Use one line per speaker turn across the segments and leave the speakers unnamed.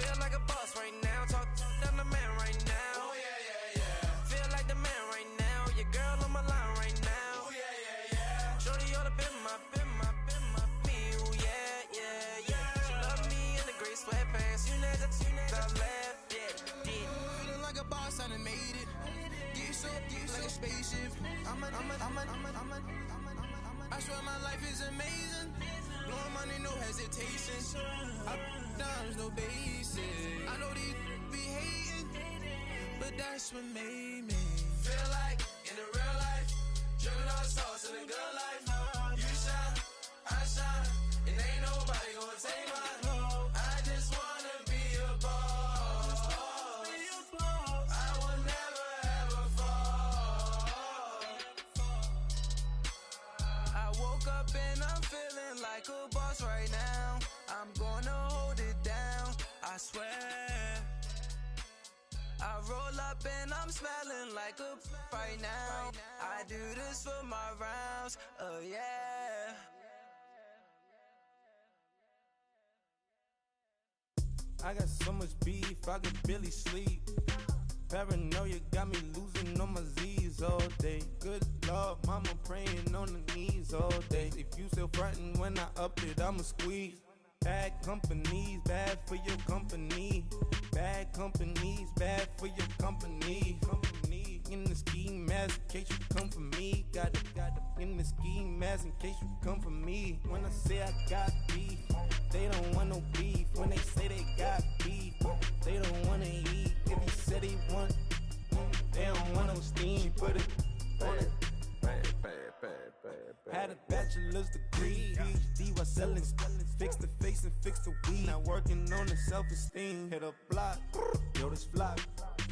Feel like a boss right now, talk to the man right now.
Oh yeah.
Feel like the man right now, your girl on my line right now.
Oh yeah.
Shorty oughta been my me, ooh yeah. She love me in the gray sweatpants, you never left, yeah.
Feeling like a boss, I done made it. Get so like a spaceship. I swear my life is amazing. Blowing money, no hesitation. Up, downs, no basic. I know these be hating, but that's what made me feel like in the real life. Dripping all the sauce in the good life. You shine, I shine, and ain't nobody gonna take my love. I just wanna be a boss. I will never ever fall.
I woke up and I'm feeling like a boss right now. I'm gonna hold it down, I swear. I roll up and I'm smelling like a right now. I do this for my rounds, oh yeah.
I got so much beef, I could barely sleep. Paranoia got me losing on my Z's all day. Good Lord, mama praying on the knees all day. If you still frontin' when I up it, I'ma squeeze. Bad companies, bad for your company. Bad companies, bad for your company. Company in the ski mask in case you come for me. Got it in the ski mask in case you come for me. When I say I got beef, they don't want no beef. When they say they got beef, they don't wanna eat. If you said they want, they don't want no steam. Put it on it. Had a bachelor's degree, PhD while selling. Fix the face and fix the weed. Now working on the self-esteem. Hit a block, yo this flock.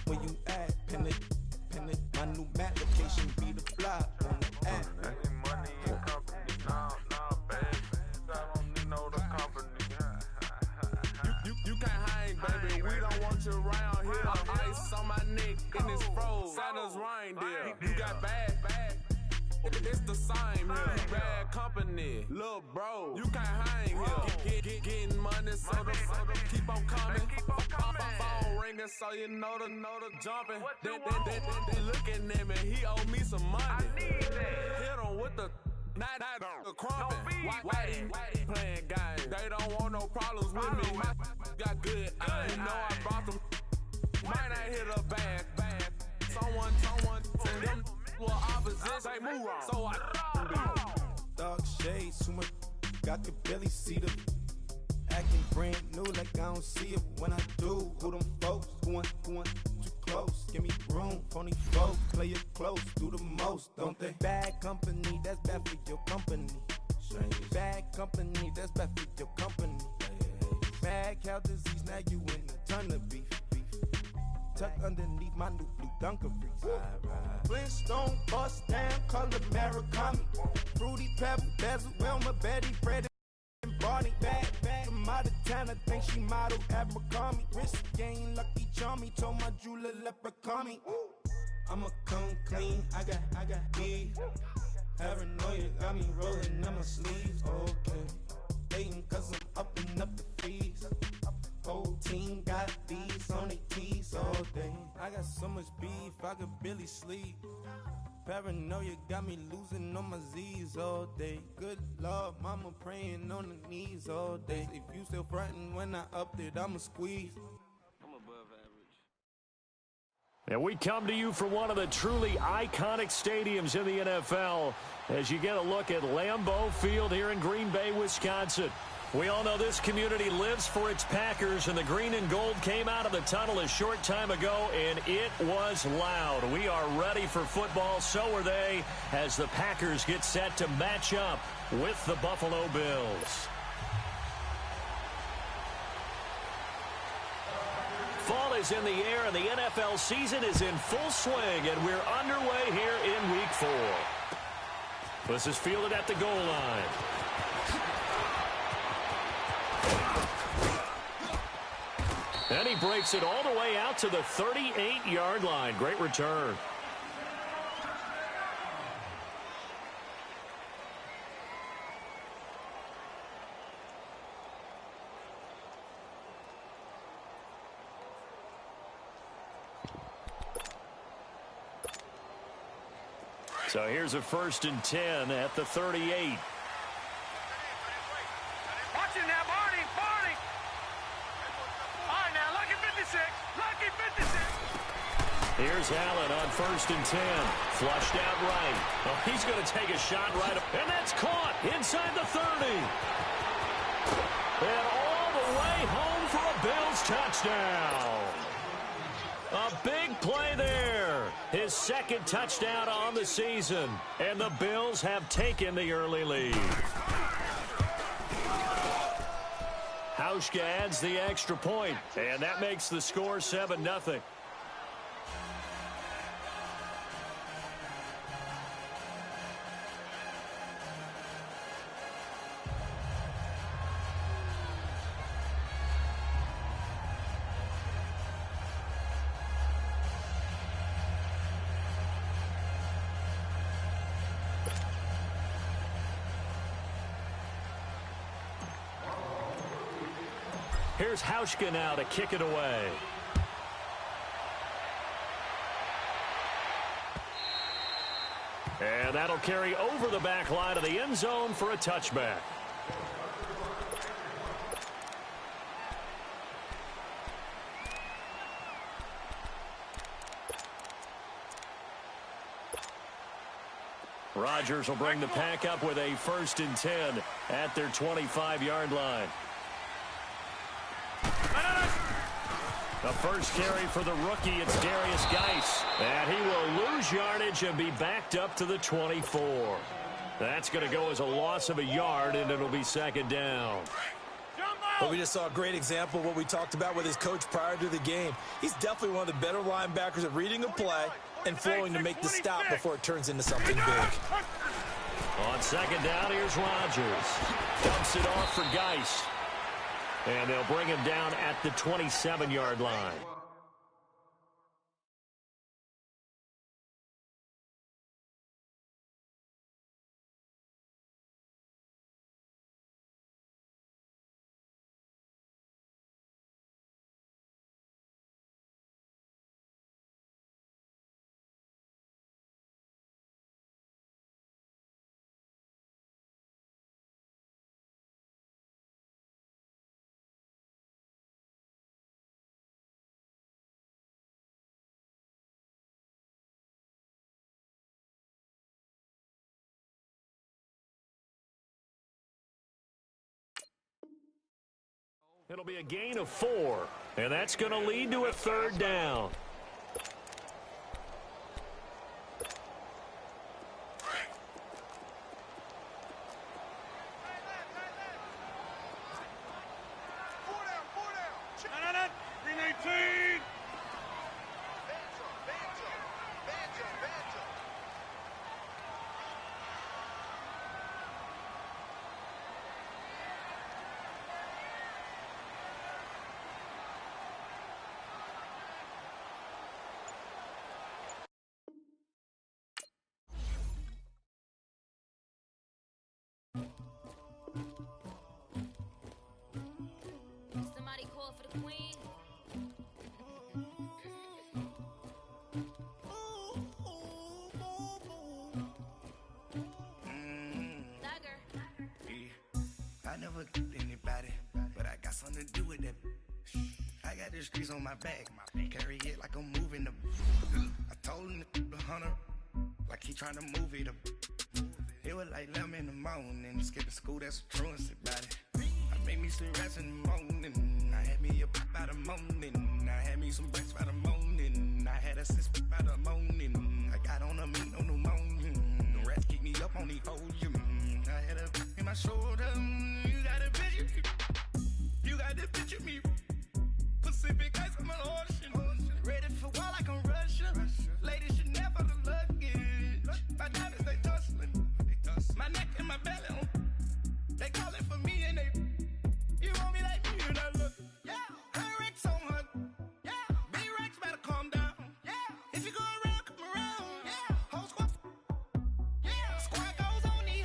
Where you at? Pin it. My new map location be the block on the app.
Money and company, nah, baby. I don't need no the company. You can't hang, baby. We don't want you around here. Ice on my neck and it's froze. Santa's reindeer. You got bad. It's the same here. Bad company, little bro. You can't hang here. Getting money, so the keep on coming. Phone ringing, so you know the jumping. They looking at me. He owe me some money. Hit him with the night crumping. Why he playing games? They don't want no problems with me. My got good. I know I brought them. Might not hit a bad. Someone tell them. Well, opposition, say move wrong. So I
Dark shades, too much. I could barely see them. Acting brand new, like I don't see it when I do. Who them folks? Going too close. Give me room, phony folks. Play it close, do the most, don't they? Bad company, that's bad for your company. Bad company, that's bad for your company. Bad cow disease, now you in a ton of beef. Tuck underneath my new blue Dunkarees. Flintstone, bust down, color Murakami. Fruity Pebble, Bezel, Wilma, Betty, Fred, and Barney. Bad, from out of town, I think she modeled Abercrombie. Wrist game, Lucky Charmy, told my jeweler, leprechaun me. I'ma come clean, I got beef. Paranoia got me rolling on my sleeves, okay. Hating cause I'm upping up the fees. Whole team got these on their tees all day. I got so much beef, I could barely sleep. Paranoia got me losing on my Z's all day. Good Lord, mama praying on the knees all day. If you still frontin' when I upped it, I'ma squeeze.
I'm above average.
And we come to you from one of the truly iconic stadiums in the NFL as you get a look at Lambeau Field here in Green Bay, Wisconsin. We all know this community lives for its Packers, and the green and gold came out of the tunnel a short time ago, and it was loud. We are ready for football, so are they, as the Packers get set to match up with the Buffalo Bills. Fall is in the air, and the NFL season is in full swing, and we're underway here in Week 4. This is fielded at the goal line. And he breaks it all the way out to the 38-yard line. Great return. So here's a 1st and 10 at the 38.
Watch it now, Barney. All right, now, lucky 56.
Here's Allen on 1st and 10. Flushed out right. Oh, he's going to take a shot right up. And that's caught inside the 30. And all the way home for a Bills touchdown. A big play there. His 2nd touchdown on the season. And the Bills have taken the early lead. Hauschka adds the extra point. And that makes the score 7-0. Here's Hauschka now to kick it away. And that'll carry over the back line of the end zone for a touchback. Rodgers will bring the pack up with a 1st and 10 at their 25-yard line. The first carry for the rookie, it's Darius Geis. And he will lose yardage and be backed up to the 24. That's going to go as a loss of a yard, and it'll be 2nd down.
Well, we just saw a great example of what we talked about with his coach prior to the game. He's definitely one of the better linebackers at reading a play and flowing to make the stop before it turns into something big.
On 2nd down, here's Rodgers. Dumps it off for Geis. And they'll bring him down at the 27-yard line. It'll be a gain of 4, and that's going to lead to a 3rd down.
Somebody call for the queen.
I never killed anybody, but I got something to do with that. I got the streets on my back, carry it like I'm moving the. I told him to 100, like he trying to move it up. It was like 11 in the morning, skipping school, that's a truancy about it. I made me some rest in the morning, I had me a pop by the morning, I had me some breaks by the morning, I had a six by the morning, I got on a meat on the morning, the rats keep me up on the podium, I had a in my shoulder, you got a picture, you got the picture me, Pacific ice on my ocean, ready for war like I'm Russia, ladies should never the luggage, my diamonds they tussling, my neck and my belly, they calling for me and they, you want me like me and I look, yeah, her Rex on her, yeah, B-Rex better calm down, yeah, if you go around, come around, yeah, whole squad, yeah, squad goes on the,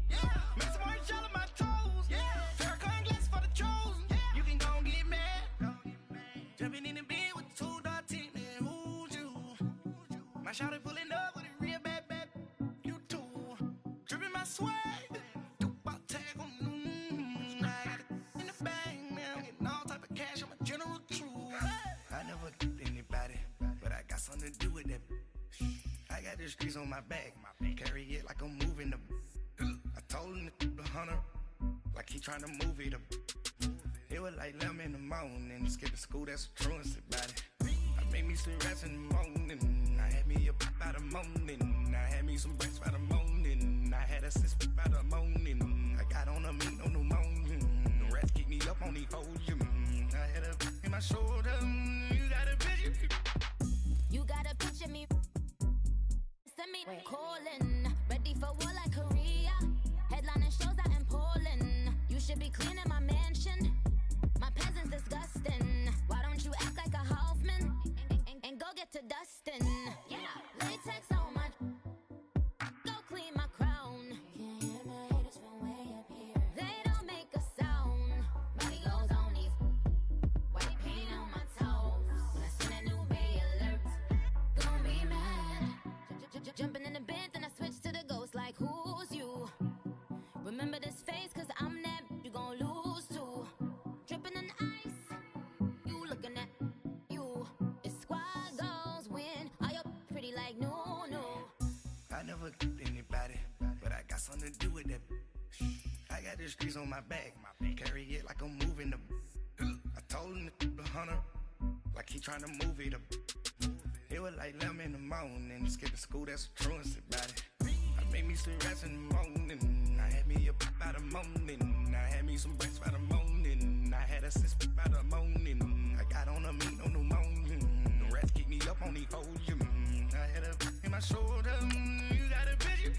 yeah, make some orange gel on my toes, yeah, Farrakhan glass for the chosen, yeah, you can go and get mad, jumping in the bed with the 2 dot team, and who's you, my shawty pulling up with a real bad, the streets on my back. Carry it like I'm moving the. I told him the 100, like he trying to move it up. It was like 11 in the morning, skipping school, that's a truancy about it. I made me some rest in the morning, I had me a pop by the morning. I had me some breaks by the morning, I had a six by the morning. I got on a meat, no pneumonia, the rats keep me up on the folium. I had a in my shoulder, you got a picture.
You got a picture me. Send me calling, ready for war like Korea. Headlining shows out in Poland. You should be cleaning my mansion. My peasants disgusting. Why don't you act like a Hoffman and go get to dustin'? Yeah, latex on my. Go clean my crown. Can't hear my haters from way up here. They don't make a sound. Money goes on these. White paint on my toes. When I send a new Bay alert, gon' be mad. Jumping in the bed, then I switch to the ghost like who's you? Remember this face, cause I'm that you gon' lose too. Dripping in ice, you looking at you. It's squad goals win. Are you pretty like no?
I never anybody, but I got something to do with that. I got the streets on my back, carry it like I'm moving the. I told him the 100, like he trying to move it up. It was like 11 in the morning, skipping school, that's a truancy about it. I made me some rest in the morning, I had me a pop by the morning. I had me some breaks by the morning, I had a six by the morning. I got on a meat, no pneumonia, the rats keep me up on the folium. I had a in my shoulder, you got a picture.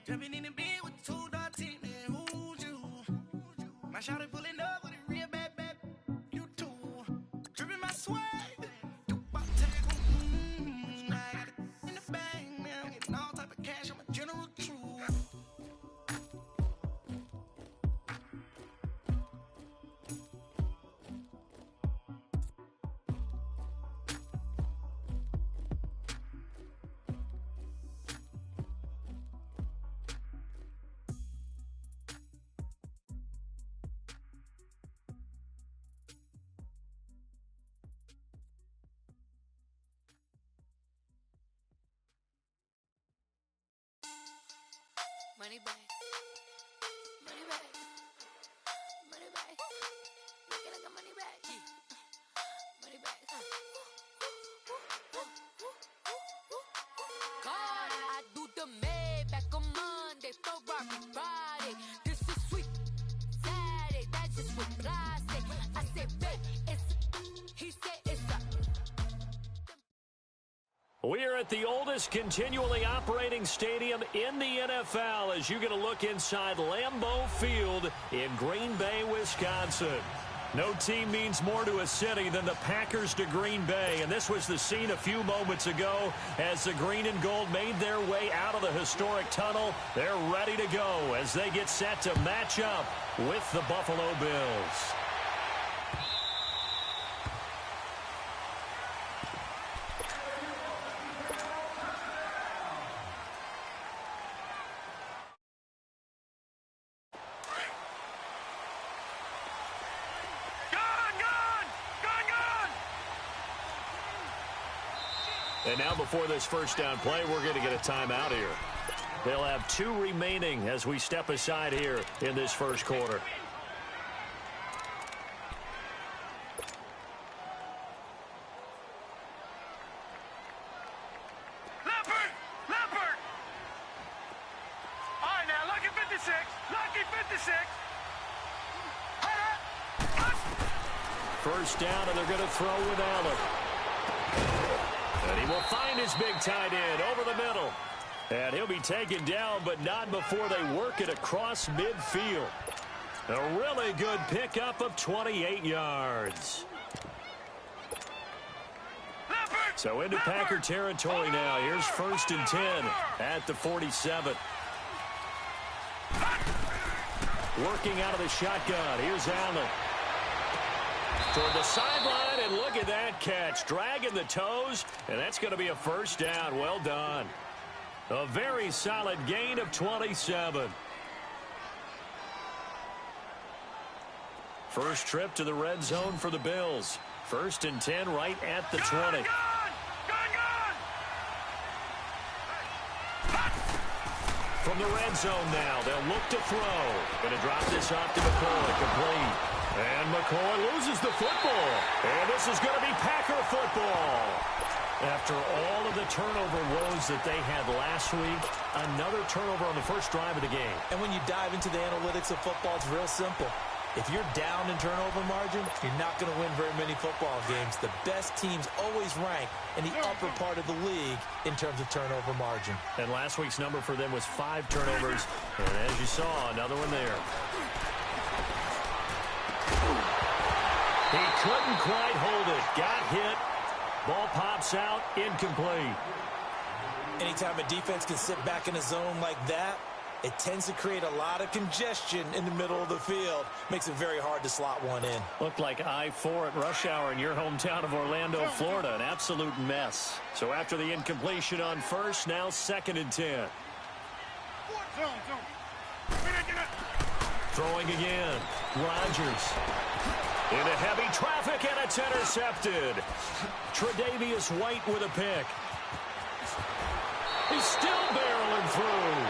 Jumping in the bed with 2 dots in there, who's you? My shawty pulling up with a real bad, you too. Dripping my swag.
Money bag, money bag, money bag. Look like a money bag, money bag. God, I do the Maybach on Monday, Ferrari Friday. This is sweet Saturday, that's just what I say. I say, babe, he said it's a.
We are at the oldest continually operating stadium in the NFL as you get a look inside Lambeau Field in Green Bay, Wisconsin. No team means more to a city than the Packers to Green Bay, and this was the scene a few moments ago as the green and gold made their way out of the historic tunnel. They're ready to go as they get set to match up with the Buffalo Bills. And now before this first down play, we're going to get a timeout here. They'll have 2 remaining as we step aside here in this first quarter.
Leopard! All right, now, lucky 56. Lucky 56.
First down, and they're going to throw with Allen. And he will find his big tight end over the middle. And he'll be taken down, but not before they work it across midfield. A really good pickup of 28 yards. So into Packer territory now. Here's 1st and 10 at the 47. Working out of the shotgun. Here's Allen. Toward the sideline, and look at that catch. Dragging the toes, and that's going to be a first down. Well done. A very solid gain of 27. First trip to the red zone for the Bills. 1st and 10 right at the 20. From the red zone now, they'll look to throw. Going to drop this off to McCoy, complete. And McCoy loses the football. And this is going to be Packer football. After all of the turnover woes that they had last week, another turnover on the first drive of the game.
And when you dive into the analytics of football, it's real simple. If you're down in turnover margin, you're not going to win very many football games. The best teams always rank in the upper part of the league in terms of turnover margin.
And last week's number for them was 5 turnovers. And as you saw, another one there. He couldn't quite hold it. Got hit. Ball pops out, incomplete.
Anytime a defense can sit back in a zone like that, it tends to create a lot of congestion in the middle of the field. Makes it very hard to slot one in.
Looked like I-4 at rush hour in your hometown of Orlando, Florida. An absolute mess. So after the incompletion on first, now 2nd and 10. Throwing again. Rodgers. Into heavy traffic, and it's intercepted. Tre'Davious White with a pick. He's still barreling through.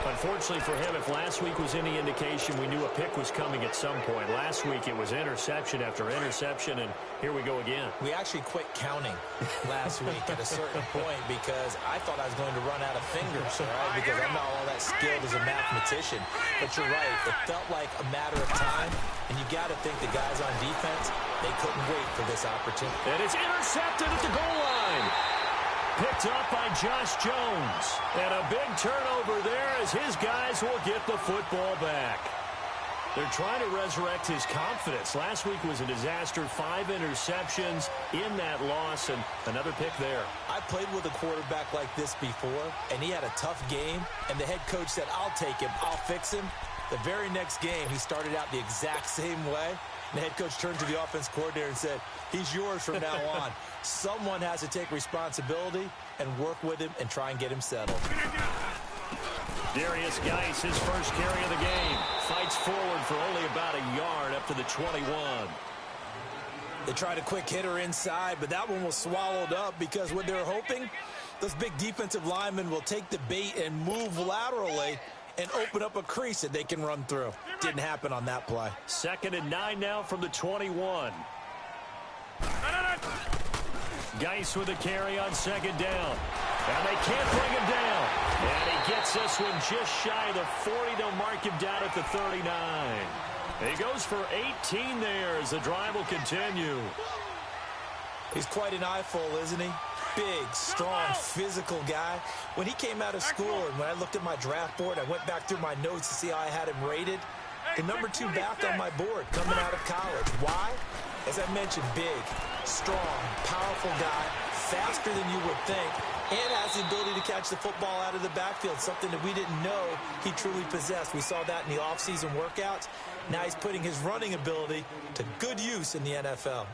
Unfortunately for him, if last week was any indication, we knew a pick was coming at some point. Last week it was interception after interception, and here we go again.
We actually quit counting last week at a certain point because I thought I was going to run out of fingers, right? Because I'm not all that skilled as a mathematician. But you're right. It felt like a matter of time, and you got to think the guys on defense, they couldn't wait for this opportunity.
And it's intercepted at the goal line. Picked up by Josh Jones. And a big turnover there as his guys will get the football back. They're trying to resurrect his confidence. Last week was a disaster. 5 interceptions in that loss, and another pick there.
I played with a quarterback like this before, and he had a tough game, and the head coach said, I'll take him, I'll fix him. The very next game, he started out the exact same way. The head coach turned to the offense coordinator and said, he's yours from now on. Someone has to take responsibility and work with him and try and get him settled.
Darius Geis, his first carry of the game, fights forward for only about a yard up to the 21.
They tried a quick hitter inside, but that one was swallowed up because what they're hoping, those big defensive linemen will take the bait and move laterally and open up a crease that they can run through. Didn't happen on that play.
2nd and 9 now from the 21. Geis with a carry on 2nd down. And they can't bring him down. And he gets this one just shy of the 40. They'll mark him down at the 39. He goes for 18 there as the drive will continue.
He's quite an eyeful, isn't he? Big, strong, physical guy. When he came out of school and when I looked at my draft board, I went back through my notes to see how I had him rated. The number 2 back on my board coming out of college. Why? As I mentioned, big, strong, powerful guy, faster than you would think, and has the ability to catch the football out of the backfield, something that we didn't know he truly possessed. We saw that in the offseason workouts. Now he's putting his running ability to good use in the NFL.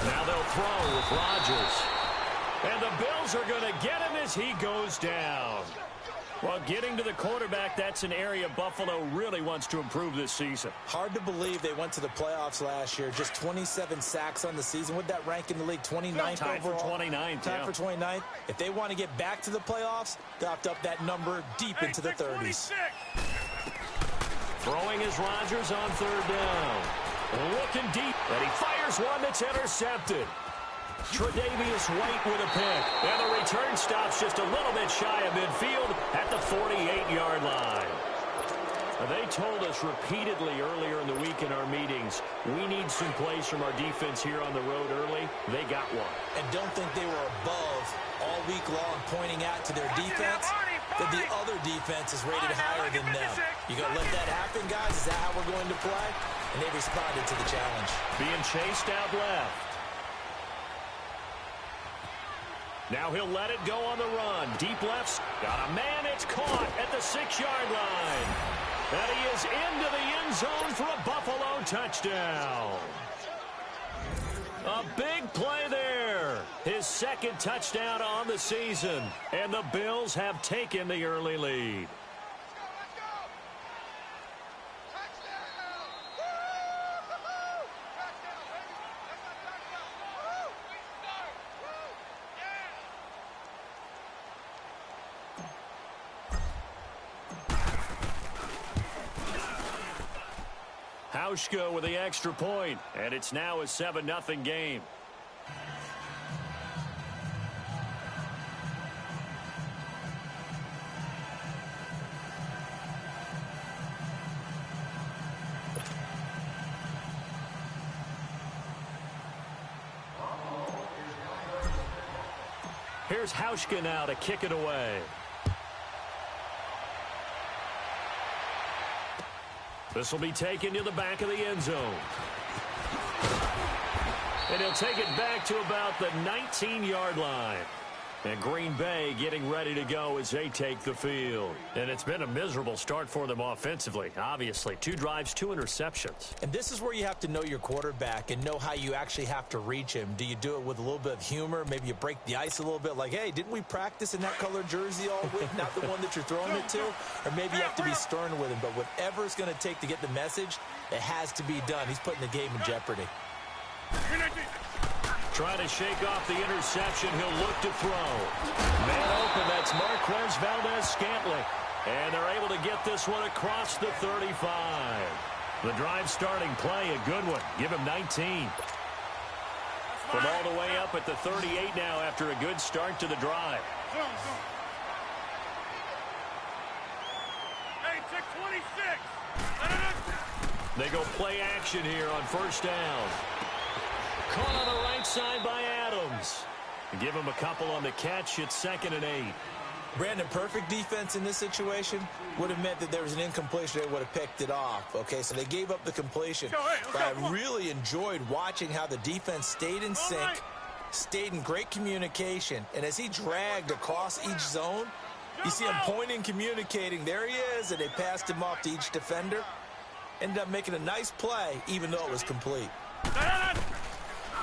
Now they'll throw with Rodgers. And the Bills are going to get him as he goes down. Well, getting to the quarterback, that's an area Buffalo really wants to improve this season.
Hard to believe they went to the playoffs last year. Just 27 sacks on the season. Would that rank in the league? 29th
Tied
overall?
for 29th,
Tied for 29th. If they want to get back to the playoffs, dropped up that number deep into the 30s.
Throwing is Rodgers on 3rd down. Looking deep, and he fires one that's intercepted. Tre'Davious White with a pick. And the return stops just a little bit shy of midfield at the 48-yard line. Now, they told us repeatedly earlier in the week in our meetings, we need some plays from our defense here on the road early. They got one.
And don't think they were above all week long pointing out to their defense that the other defense is rated higher than them. You going to let that happen, guys? Is that how we're going to play? And they responded to the challenge.
Being chased out left. Now he'll let it go on the run. Deep left. Got a man. It's caught at the 6-yard line. And he is into the end zone for a Buffalo touchdown. A big play there. his second touchdown on the season, and the Bills have taken the early lead. Hauschka with the extra point, and it's now a 7-0 game. Here's Hauschka now to kick it away. This will be taken to the back of the end zone. And he'll take it back to about the 19-yard line. And Green Bay getting ready to go as they take the field. And it's been a miserable start for them offensively, obviously. 2 drives, 2 interceptions.
And this is where you have to know your quarterback and know how you actually have to reach him. Do you do it with a little bit of humor? Maybe you break the ice a little bit like, hey, didn't we practice in that colored jersey all week? Not the one that you're throwing it to? Or maybe you have to be stern with him. But whatever it's going to take to get the message, it has to be done. He's putting the game in jeopardy.
Trying to shake off the interception. He'll look to throw. Man open, that's Marquez Valdes-Scantling. And they're able to get this one across the 35. The drive starting play, a good one. Give him 19. From all the way up at the 38 now after a good start to the drive.
Hey, check 26.
They go play action here on first down. Caught on the right side by Adams. Give him a couple on the catch. It's 2nd and 8.
Brandon, perfect defense in this situation would have meant that there was an incompletion. They would have picked it off. Okay, so they gave up the completion. But I really enjoyed watching how the defense stayed in sync, stayed in great communication. And as he dragged across each zone, you see him pointing, communicating. There he is, and they passed him off to each defender. Ended up making a nice play, even though it was complete.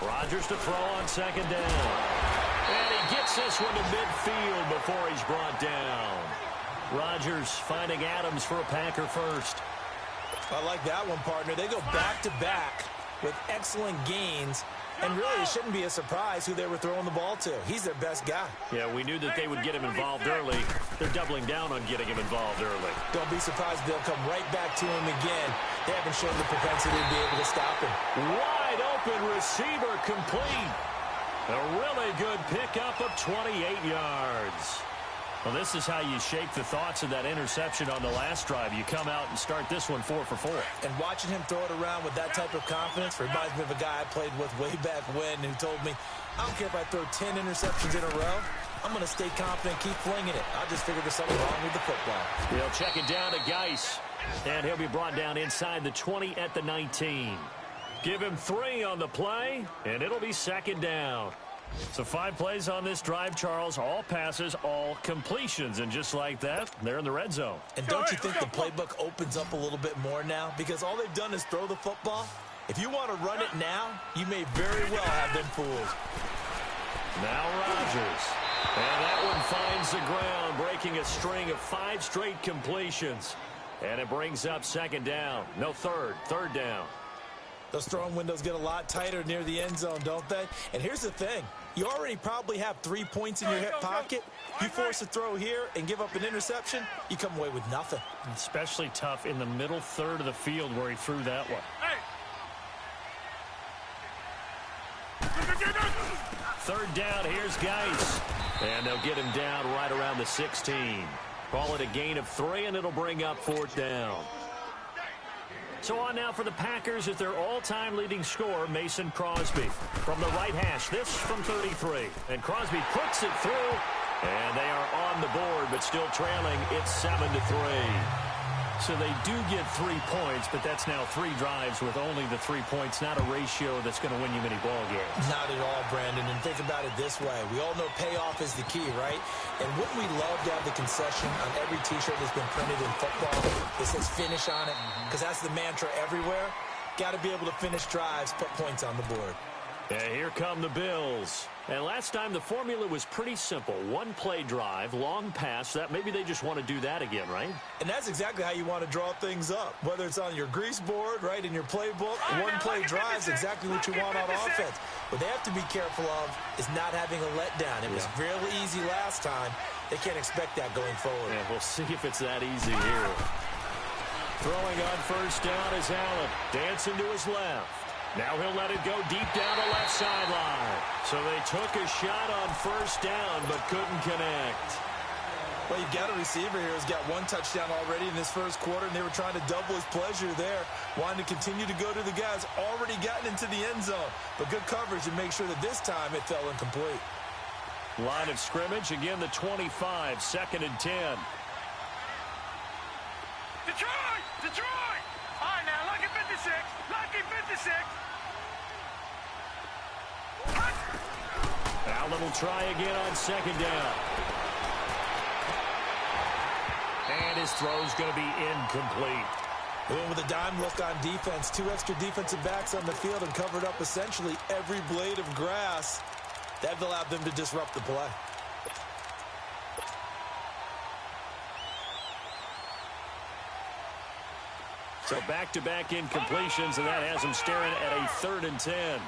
Rodgers to throw on 2nd down. And he gets this one to midfield before he's brought down. Rodgers finding Adams for a Packer first.
I like that one, partner. They go back-to-back with excellent gains. And really, it shouldn't be a surprise who they were throwing the ball to. He's their best guy.
Yeah, we knew that they would get him involved early. They're doubling down on getting him involved early.
Don't be surprised if they'll come right back to him again. They haven't shown the propensity to be able to stop him.
Wide open receiver complete. A really good pickup of 28 yards. Well, this is how you shake the thoughts of that interception on the last drive. You come out and start this one 4 for 4.
And watching him throw it around with that type of confidence reminds me of a guy I played with way back when who told me, I don't care if I throw 10 interceptions in a row. I'm going to stay confident, keep flinging it. I just figured there's something wrong with the football.
They'll check it down to Geis. And he'll be brought down inside the 20 at the 19. Give him 3 on the play, and it'll be 2nd down. So 5 plays on this drive, Charles. All passes, all completions. And just like that, they're in the red zone.
And don't you think the playbook opens up a little bit more now? Because all they've done is throw the football. If you want to run it now, you may very well have them fooled.
Now Rodgers. And that one finds the ground, breaking a string of 5 straight completions. And it brings up 2nd down. No, third down.
Those throwing windows get a lot tighter near the end zone, don't they? And here's the thing. You already probably have 3 points in your hip pocket. You force a throw here and give up an interception, you come away with nothing.
Especially tough in the middle third of the field where he threw that one. Third down, here's Geis. And they'll get him down right around the 16. Call it a gain of 3, and it'll bring up 4th down. So on now for the Packers is their all-time leading scorer, Mason Crosby. From the right hash, this from 33. And Crosby puts it through, and they are on the board, but still trailing. It's 7-3. So they do get 3 points, but that's now 3 drives with only the 3 points, not a ratio that's going to win you many ball games.
Not at all, Brandon. And think about it this way. We all know payoff is the key, right? And wouldn't we love to have the concession on every T-shirt that's been printed in football that says finish on it? Because that's the mantra everywhere. Got to be able to finish drives, put points on the board.
And here come the Bills. And last time the formula was pretty simple. One play drive, long pass. That maybe they just want to do that again, right?
And that's exactly how you want to draw things up. Whether it's on your grease board, right, in your playbook, one play drive is exactly what you want on offense. What they have to be careful of is not having a letdown. It was really easy last time. They can't expect that going forward.
Yeah, we'll see if it's that easy here. Throwing on first down is Allen. Dancing to his left. Now he'll let it go deep down the left sideline. So they took a shot on first down but couldn't connect.
Well, you've got a receiver here who's got one touchdown already in this first quarter, and they were trying to double his pleasure there, wanting to continue to go to the guys already gotten into the end zone. But good coverage to make sure that this time it fell incomplete.
Line of scrimmage, again the 25, 2nd and 10.
Detroit! Detroit! All right, now, lucky 56. Lucky 56.
Allen will try again on 2nd down. And his throw's going to be incomplete.
Going with a dime look on defense. 2 extra defensive backs on the field and covered up essentially every blade of grass. That allowed them to disrupt the play.
So back-to-back incompletions, and that has him staring at a 3rd and 10.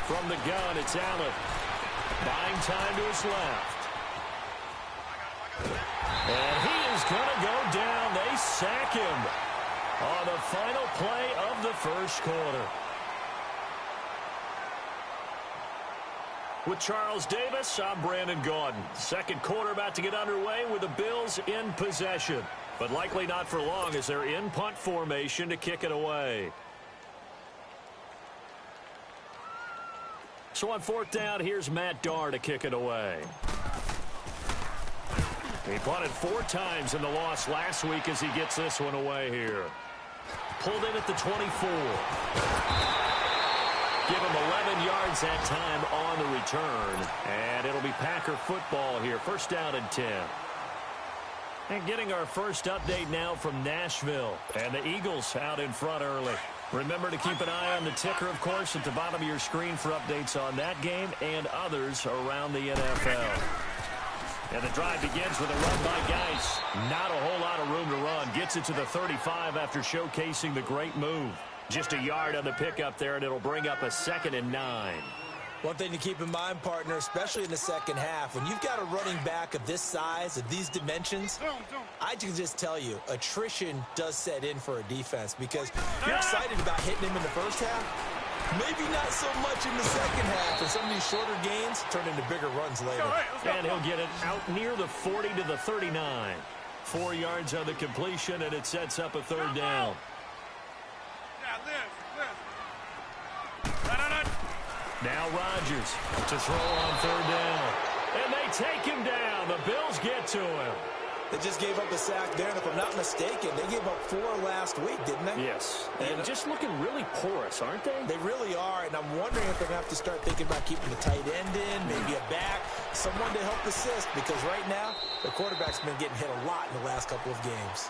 From the gun, it's Allen. Buying time to his left. And he is going to go down. They sack him on the final play of the first quarter. With Charles Davis, I'm Brandon Gaudin. Second quarter about to get underway with the Bills in possession. But likely not for long as they're in punt formation to kick it away. So on 4th down, here's Matt Darr to kick it away. He punted 4 times in the loss last week as he gets this one away here. Pulled in at the 24. Give him 11 yards that time on the return. And it'll be Packer football here. 1st down and 10. And getting our first update now from Nashville. And the Eagles out in front early. Remember to keep an eye on the ticker, of course, at the bottom of your screen for updates on that game and others around the NFL. And the drive begins with a run by Geis. Not a whole lot of room to run. Gets it to the 35 after showcasing the great move. Just a yard on the pickup there, and it'll bring up a 2nd and 9.
One thing to keep in mind, partner, especially in the second half, when you've got a running back of this size, of these dimensions, I can just tell you, attrition does set in for a defense because you're excited about hitting him in the first half. Maybe not so much in the second half, and some of these shorter gains turn into bigger runs later.
And he'll get it out near the 40 to the 39. 4 yards on the completion, and it sets up a 3rd down. Now Rodgers to throw on 3rd down. And they take him down. The Bills get to him.
They just gave up a sack there, and if I'm not mistaken, they gave up 4 last week, didn't they?
Yes. And just looking really porous, aren't they?
They really are, and I'm wondering if they're going to have to start thinking about keeping the tight end in, maybe a back, someone to help assist, because right now, the quarterback's been getting hit a lot in the last couple of games.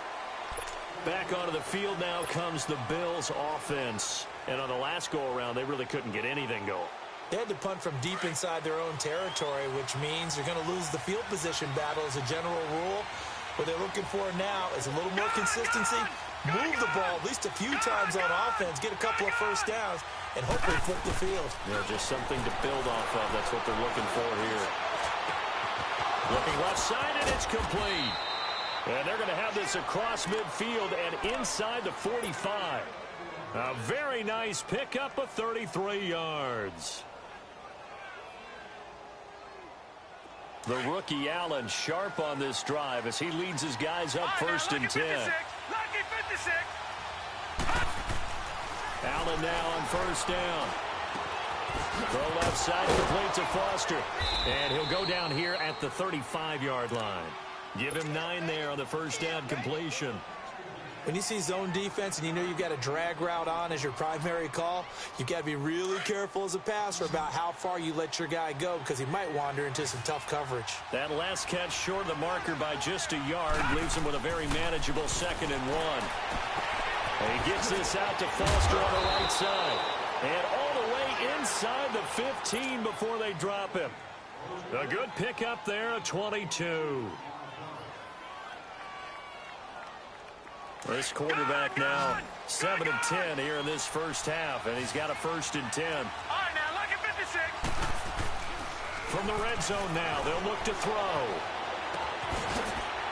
Back onto the field now comes the Bills offense. And on the last go-around, they really couldn't get anything going.
They had to punt from deep inside their own territory, which means they're going to lose the field position battle as a general rule. What they're looking for now is a little more consistency, move the ball at least a few times on offense, get a couple of first downs, and hopefully flip the field.
Yeah, just something to build off of. That's what they're looking for here. Looking left side, and it's complete. And they're going to have this across midfield and inside the 45. A very nice pickup of 33 yards. The rookie Allen sharp on this drive as he leads his guys up 1st and 10.
Lucky 56.
Allen now on 1st down. Throw left side, complete to Foster. And he'll go down here at the 35-yard line. Give him 9 there on the 1st down completion.
When you see zone defense and you know you've got a drag route on as your primary call, you've got to be really careful as a passer about how far you let your guy go because he might wander into some tough coverage.
That last catch short of the marker by just a yard leaves him with a very manageable 2nd and 1. And he gets this out to Foster on the right side. And all the way inside the 15 before they drop him. A good pickup there, a 22. This quarterback now 7 of 10 here in this first half, and he's got a 1st and 10.
All right, now, look at 56.
From the red zone now, they'll look to throw.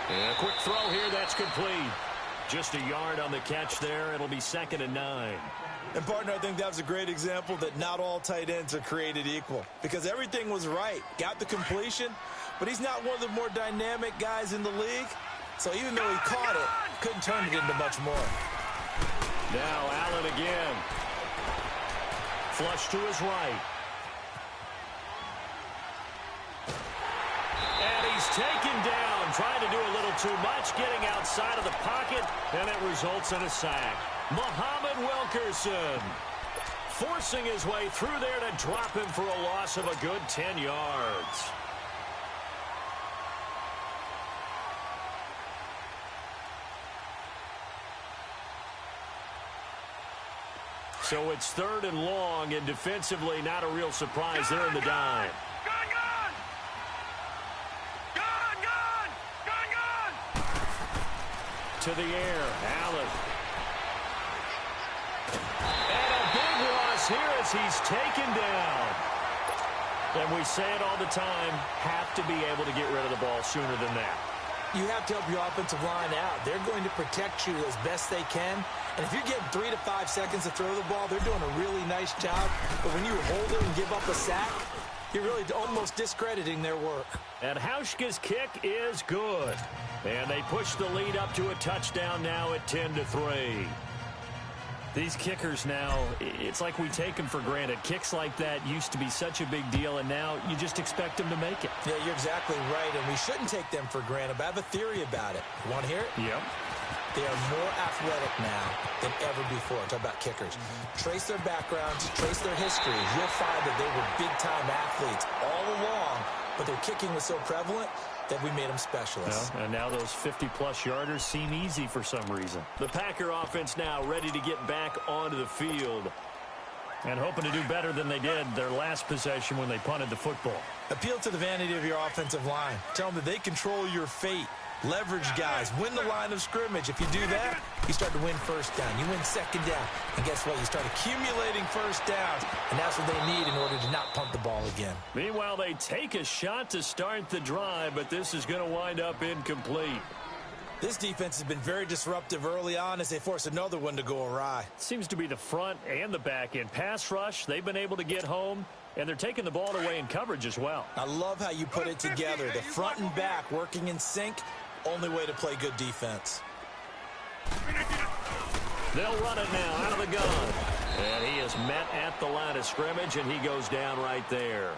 And a quick throw here, that's complete. Just a yard on the catch there. It'll be 2nd and 9.
And, partner, I think that was a great example that not all tight ends are created equal because everything was right. Got the completion, but he's not one of the more dynamic guys in the league. So even though he caught it, couldn't turn it into much more.
Now Allen again. Flush to his right. And he's taken down, trying to do a little too much, getting outside of the pocket, and it results in a sack. Muhammad Wilkerson forcing his way through there to drop him for a loss of a good 10 yards. So it's 3rd and long, and defensively not a real surprise there in the dime.
Gun!
To the air, Allen. And a big loss here as he's taken down. And we say it all the time, have to be able to get rid of the ball sooner than that.
You have to help your offensive line out. They're going to protect you as best they can. And if you're getting 3 to 5 seconds to throw the ball, they're doing a really nice job. But when you hold it and give up a sack, you're really almost discrediting their work.
And Hauschka's kick is good. And they push the lead up to a touchdown now at 10-3. These kickers now, it's like we take them for granted. Kicks like that used to be such a big deal, and now you just expect them to make it.
Yeah, you're exactly right, and we shouldn't take them for granted. But I have a theory about it. You want to hear it?
Yep.
They are more athletic now than ever before. Talk about kickers. Trace their backgrounds, trace their history. You'll find that they were big-time athletes all along, but their kicking was so prevalent that we made them specialists.
Well, and now those 50-plus yarders seem easy for some reason. The Packer offense now ready to get back onto the field and hoping to do better than they did their last possession when they punted the football.
Appeal to the vanity of your offensive line. Tell them that they control your fate. Leverage guys. Win the line of scrimmage. If you do that, you start to win first down. You win second down. And guess what? You start accumulating first downs. And that's what they need in order to not punt the ball again.
Meanwhile, they take a shot to start the drive, but this is going to wind up incomplete.
This defense has been very disruptive early on as they force another one to go awry.
Seems to be the front and the back end. Pass rush, they've been able to get home, and they're taking the ball away in coverage as well.
I love how you put it together. The front and back working in sync. Only way to play good defense.
They'll run it now out of the gun. And he is met at the line of scrimmage, and he goes down right there.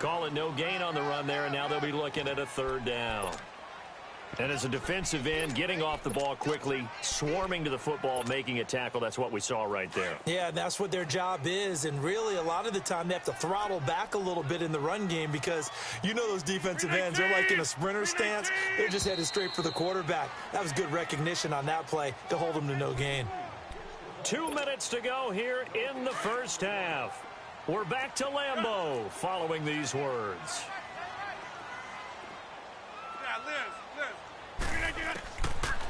Calling no gain on the run there, and now they'll be looking at a 3rd down. And as a defensive end, getting off the ball quickly, swarming to the football, making a tackle, that's what we saw right there.
Yeah, that's what their job is. And really, a lot of the time, they have to throttle back a little bit in the run game because you know those defensive ends, they're like in a sprinter stance. They're just headed straight for the quarterback. That was good recognition on that play to hold them to no gain.
2 minutes to go here in the first half. We're back to Lambeau following these words.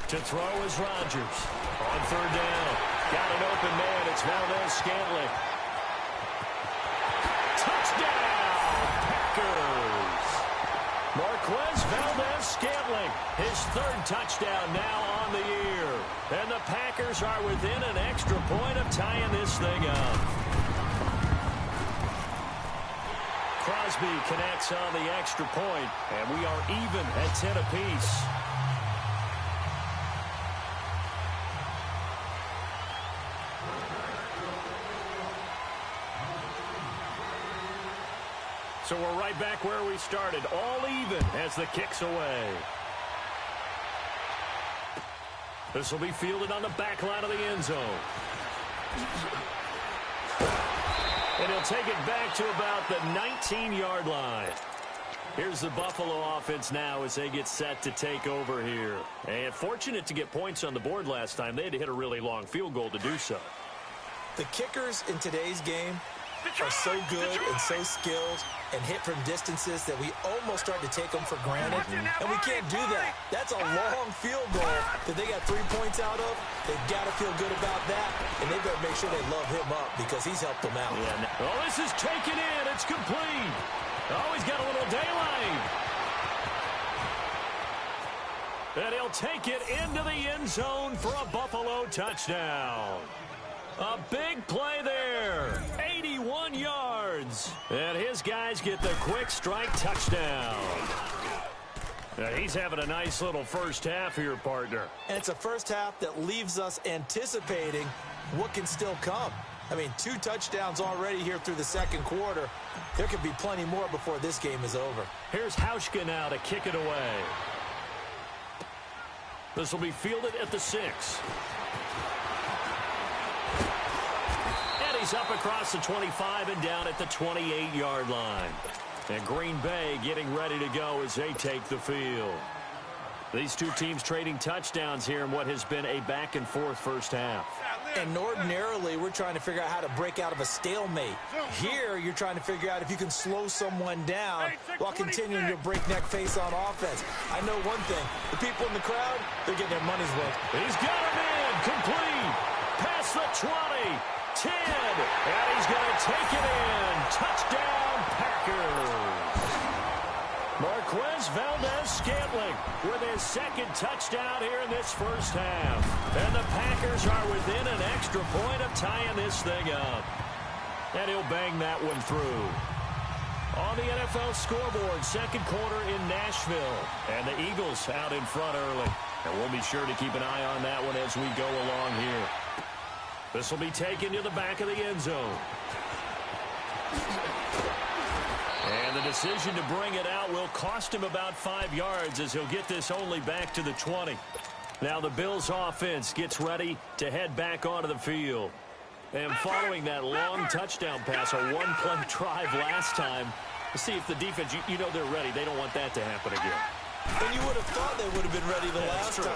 To throw is Rodgers. On 3rd down. Got an open man. It's Valdes-Scantling. Touchdown, Packers. Marquez Valdes-Scantling. His 3rd touchdown now on the year. And the Packers are within an extra point of tying this thing up. Crosby connects on the extra point, and we are even at 10 apiece. So we're right back where we started, all even as the kick's away. This will be fielded on the back line of the end zone. And he'll take it back to about the 19-yard line. Here's the Buffalo offense now as they get set to take over here. And fortunate to get points on the board last time. They had to hit a really long field goal to do so.
The kickers in today's game are so good and so skilled and hit from distances that we almost start to take them for granted. And we can't do that. That's a long field goal that they got 3 points out of. They've got to feel good about that, and they better make sure they love him up because he's helped them out.
Yeah. Oh, this is taken in. It's complete. Oh, he's got a little daylight. And he'll take it into the end zone for a Buffalo touchdown. A big play there. 81 yards. And his guys get the quick strike touchdown. Now he's having a nice little first half here, partner.
And it's a first half that leaves us anticipating what can still come. I mean, 2 touchdowns already here through the second quarter. There could be plenty more before this game is over.
Here's Hauschka now to kick it away. This will be fielded at the 6. And he's up across the 25 and down at the 28-yard line. And Green Bay getting ready to go as they take the field. These two teams trading touchdowns here in what has been a back-and-forth first half.
And ordinarily, we're trying to figure out how to break out of a stalemate. Here, you're trying to figure out if you can slow someone down while continuing your breakneck pace on offense. I know one thing. The people in the crowd, they're getting their money's worth.
He's got it in. Complete. Past the 20. 10. And he's going to take it in. Touchdown, Packers. Marquez Valdes-Scantling with his second touchdown here in this first half. And the Packers are within an extra point of tying this thing up. And he'll bang that one through. On the NFL scoreboard, second quarter in Nashville. And the Eagles out in front early. And we'll be sure to keep an eye on that one as we go along here. This will be taken to the back of the end zone. And the decision to bring it out will cost him about 5 yards as he'll get this only back to the 20. Now the Bills offense gets ready to head back onto the field. And following that long touchdown pass, a one-play drive last time, to see if the defense, you know they're ready. They don't want that to happen again.
And you would have thought they would have been ready the last time.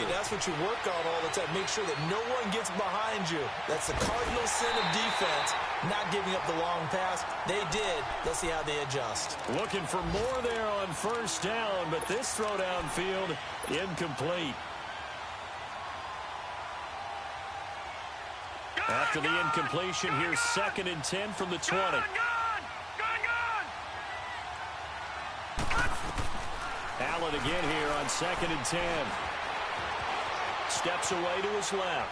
That's what you work on all the time. Make sure that no one gets behind you. That's the cardinal sin of defense, not giving up the long pass. They did. Let's see how they adjust.
Looking for more there on first down, but this throw downfield incomplete. After the incompletion, here's 2nd and 10 from the 20. Allen again here on 2nd and 10. Steps away to his left.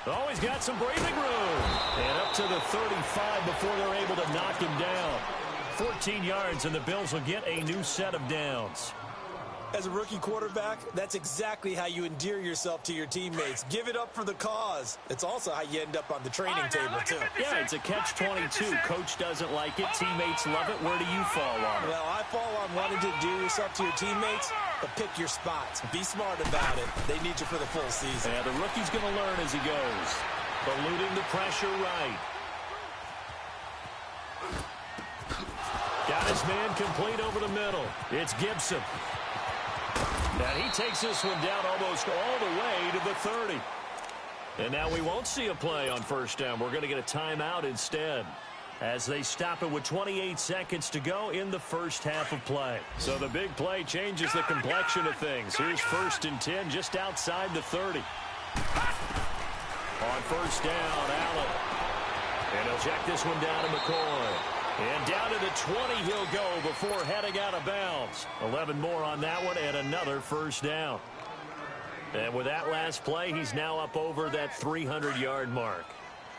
Oh, he's got some breathing room. And up to the 35 before they're able to knock him down. 14 yards, and the Bills will get a new set of downs.
As a rookie quarterback, that's exactly how you endear yourself to your teammates. Give it up for the cause. It's also how you end up on the training table, too.
Yeah, it's a catch-22. Coach doesn't like it. Teammates love it. Where do you fall on it?
Well, I fall on wanting to endear yourself to your teammates, but pick your spots. Be smart about it. They need you for the full season.
Yeah, the rookie's going to learn as he goes. Eluding the pressure right. Got his man complete over the middle. It's Gibson. And he takes this one down almost all the way to the 30. And now we won't see a play on first down. We're going to get a timeout instead as they stop it with 28 seconds to go in the first half of play. So the big play changes the complexion of things. Here's 1st and 10 just outside the 30. On first down, Allen. And he'll check this one down to McCoy. And down to the 20 he'll go before heading out of bounds. 11 more on that one and another first down. And with that last play, he's now up over that 300-yard mark.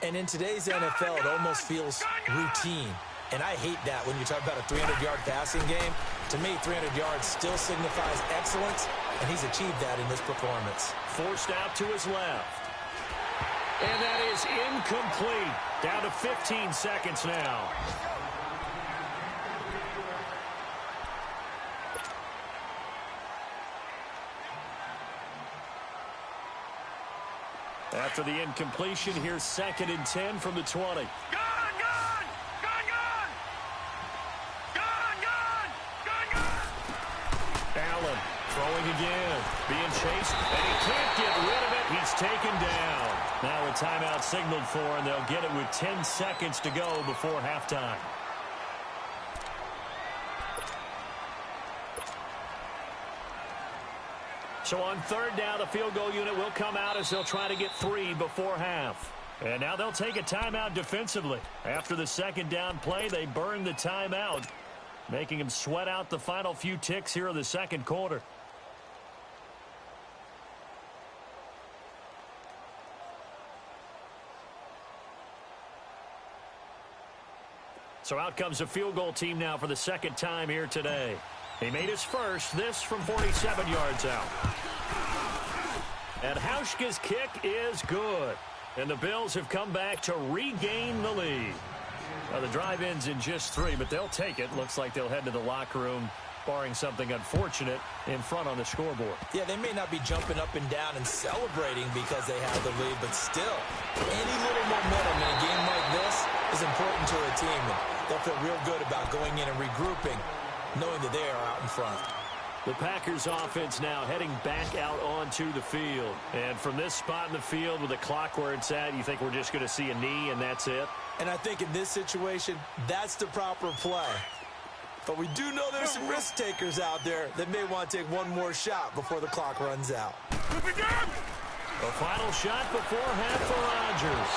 And in today's NFL, it almost feels routine. And I hate that when you talk about a 300-yard passing game. To me, 300 yards still signifies excellence, and he's achieved that in this performance.
Forced out to his left. And that is incomplete. Down to 15 seconds now. After the incompletion, here's 2nd and 10 from the 20. Allen throwing again, being chased, and he can't get rid of it. He's taken down. Now a timeout signaled for, and they'll get it with 10 seconds to go before halftime. So on third down, the field goal unit will come out as they'll try to get 3 before half. And now they'll take a timeout defensively. After the second down play, they burn the timeout, making him sweat out the final few ticks here in the second quarter. So out comes the field goal team now for the second time here today. He made his first, this from 47 yards out. And Hauschka's kick is good. And the Bills have come back to regain the lead. Now the drive ends in just 3, but they'll take it. Looks like they'll head to the locker room, barring something unfortunate, in front on the scoreboard.
Yeah, they may not be jumping up and down and celebrating because they have the lead, but still, any little momentum in a game like this is important to a team. And they'll feel real good about going in and regrouping, knowing that they are out in front.
The Packers offense now heading back out onto the field. And from this spot in the field with the clock where it's at, you think we're just going to see a knee and that's it?
And I think in this situation, that's the proper play. But we do know there's some risk takers out there that may want to take one more shot before the clock runs out.
The final shot before half for Rodgers.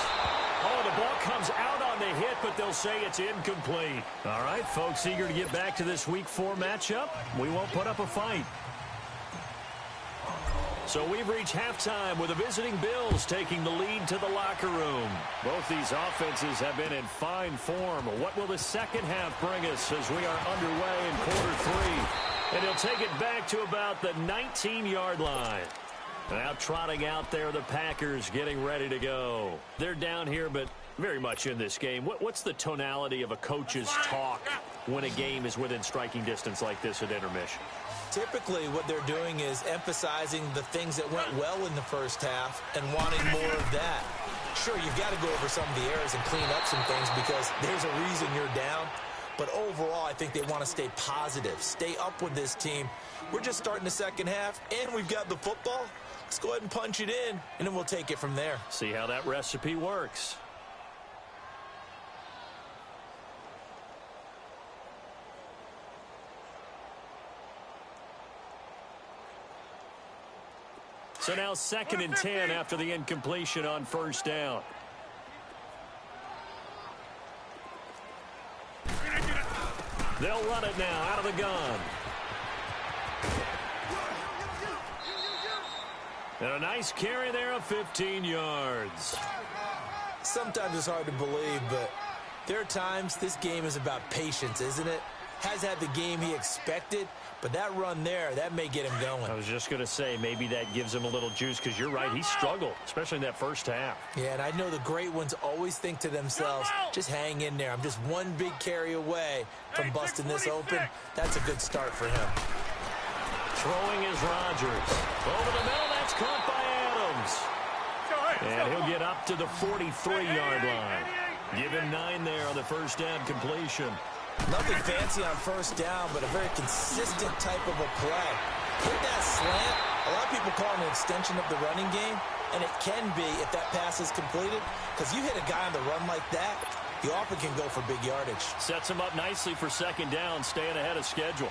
Oh, the ball comes out on the hit, but they'll say it's incomplete. All right, folks, eager to get back to this Week 4 matchup. We won't put up a fight. So we've reached halftime with the visiting Bills taking the lead to the locker room. Both these offenses have been in fine form. What will the second half bring us as we are underway in quarter 3? And he'll take it back to about the 19-yard line. Now trotting out there, the Packers getting ready to go. They're down here, but very much in this game. What's the tonality of a coach's talk when a game is within striking distance like this at intermission?
Typically, what they're doing is emphasizing the things that went well in the first half and wanting more of that. Sure, you've got to go over some of the errors and clean up some things because there's a reason you're down. But overall, I think they want to stay positive, stay up with this team. We're just starting the second half, and we've got the football. Let's go ahead and punch it in, and then we'll take it from there.
See how that recipe works. So now 2nd and 10 after the incompletion on first down. They'll run it now out of the gun. And a nice carry there of 15 yards.
Sometimes it's hard to believe, but there are times this game is about patience, isn't it? Has had the game he expected, but that run there, that may get him going.
I was just going to say, maybe that gives him a little juice, because you're right, he struggled, especially in that first half.
Yeah, and I know the great ones always think to themselves, just hang in there. I'm just one big carry away from busting this open. That's a good start for him.
Throwing is Rodgers. Over the middle, that's caught by Adams. And he'll get up to the 43-yard line. Give him 9 there on the first down completion.
Nothing fancy on first down, but a very consistent type of a play. Hit that slant. A lot of people call it an extension of the running game, and it can be if that pass is completed, because you hit a guy on the run like that, you often can go for big yardage.
Sets him up nicely for second down, staying ahead of schedule.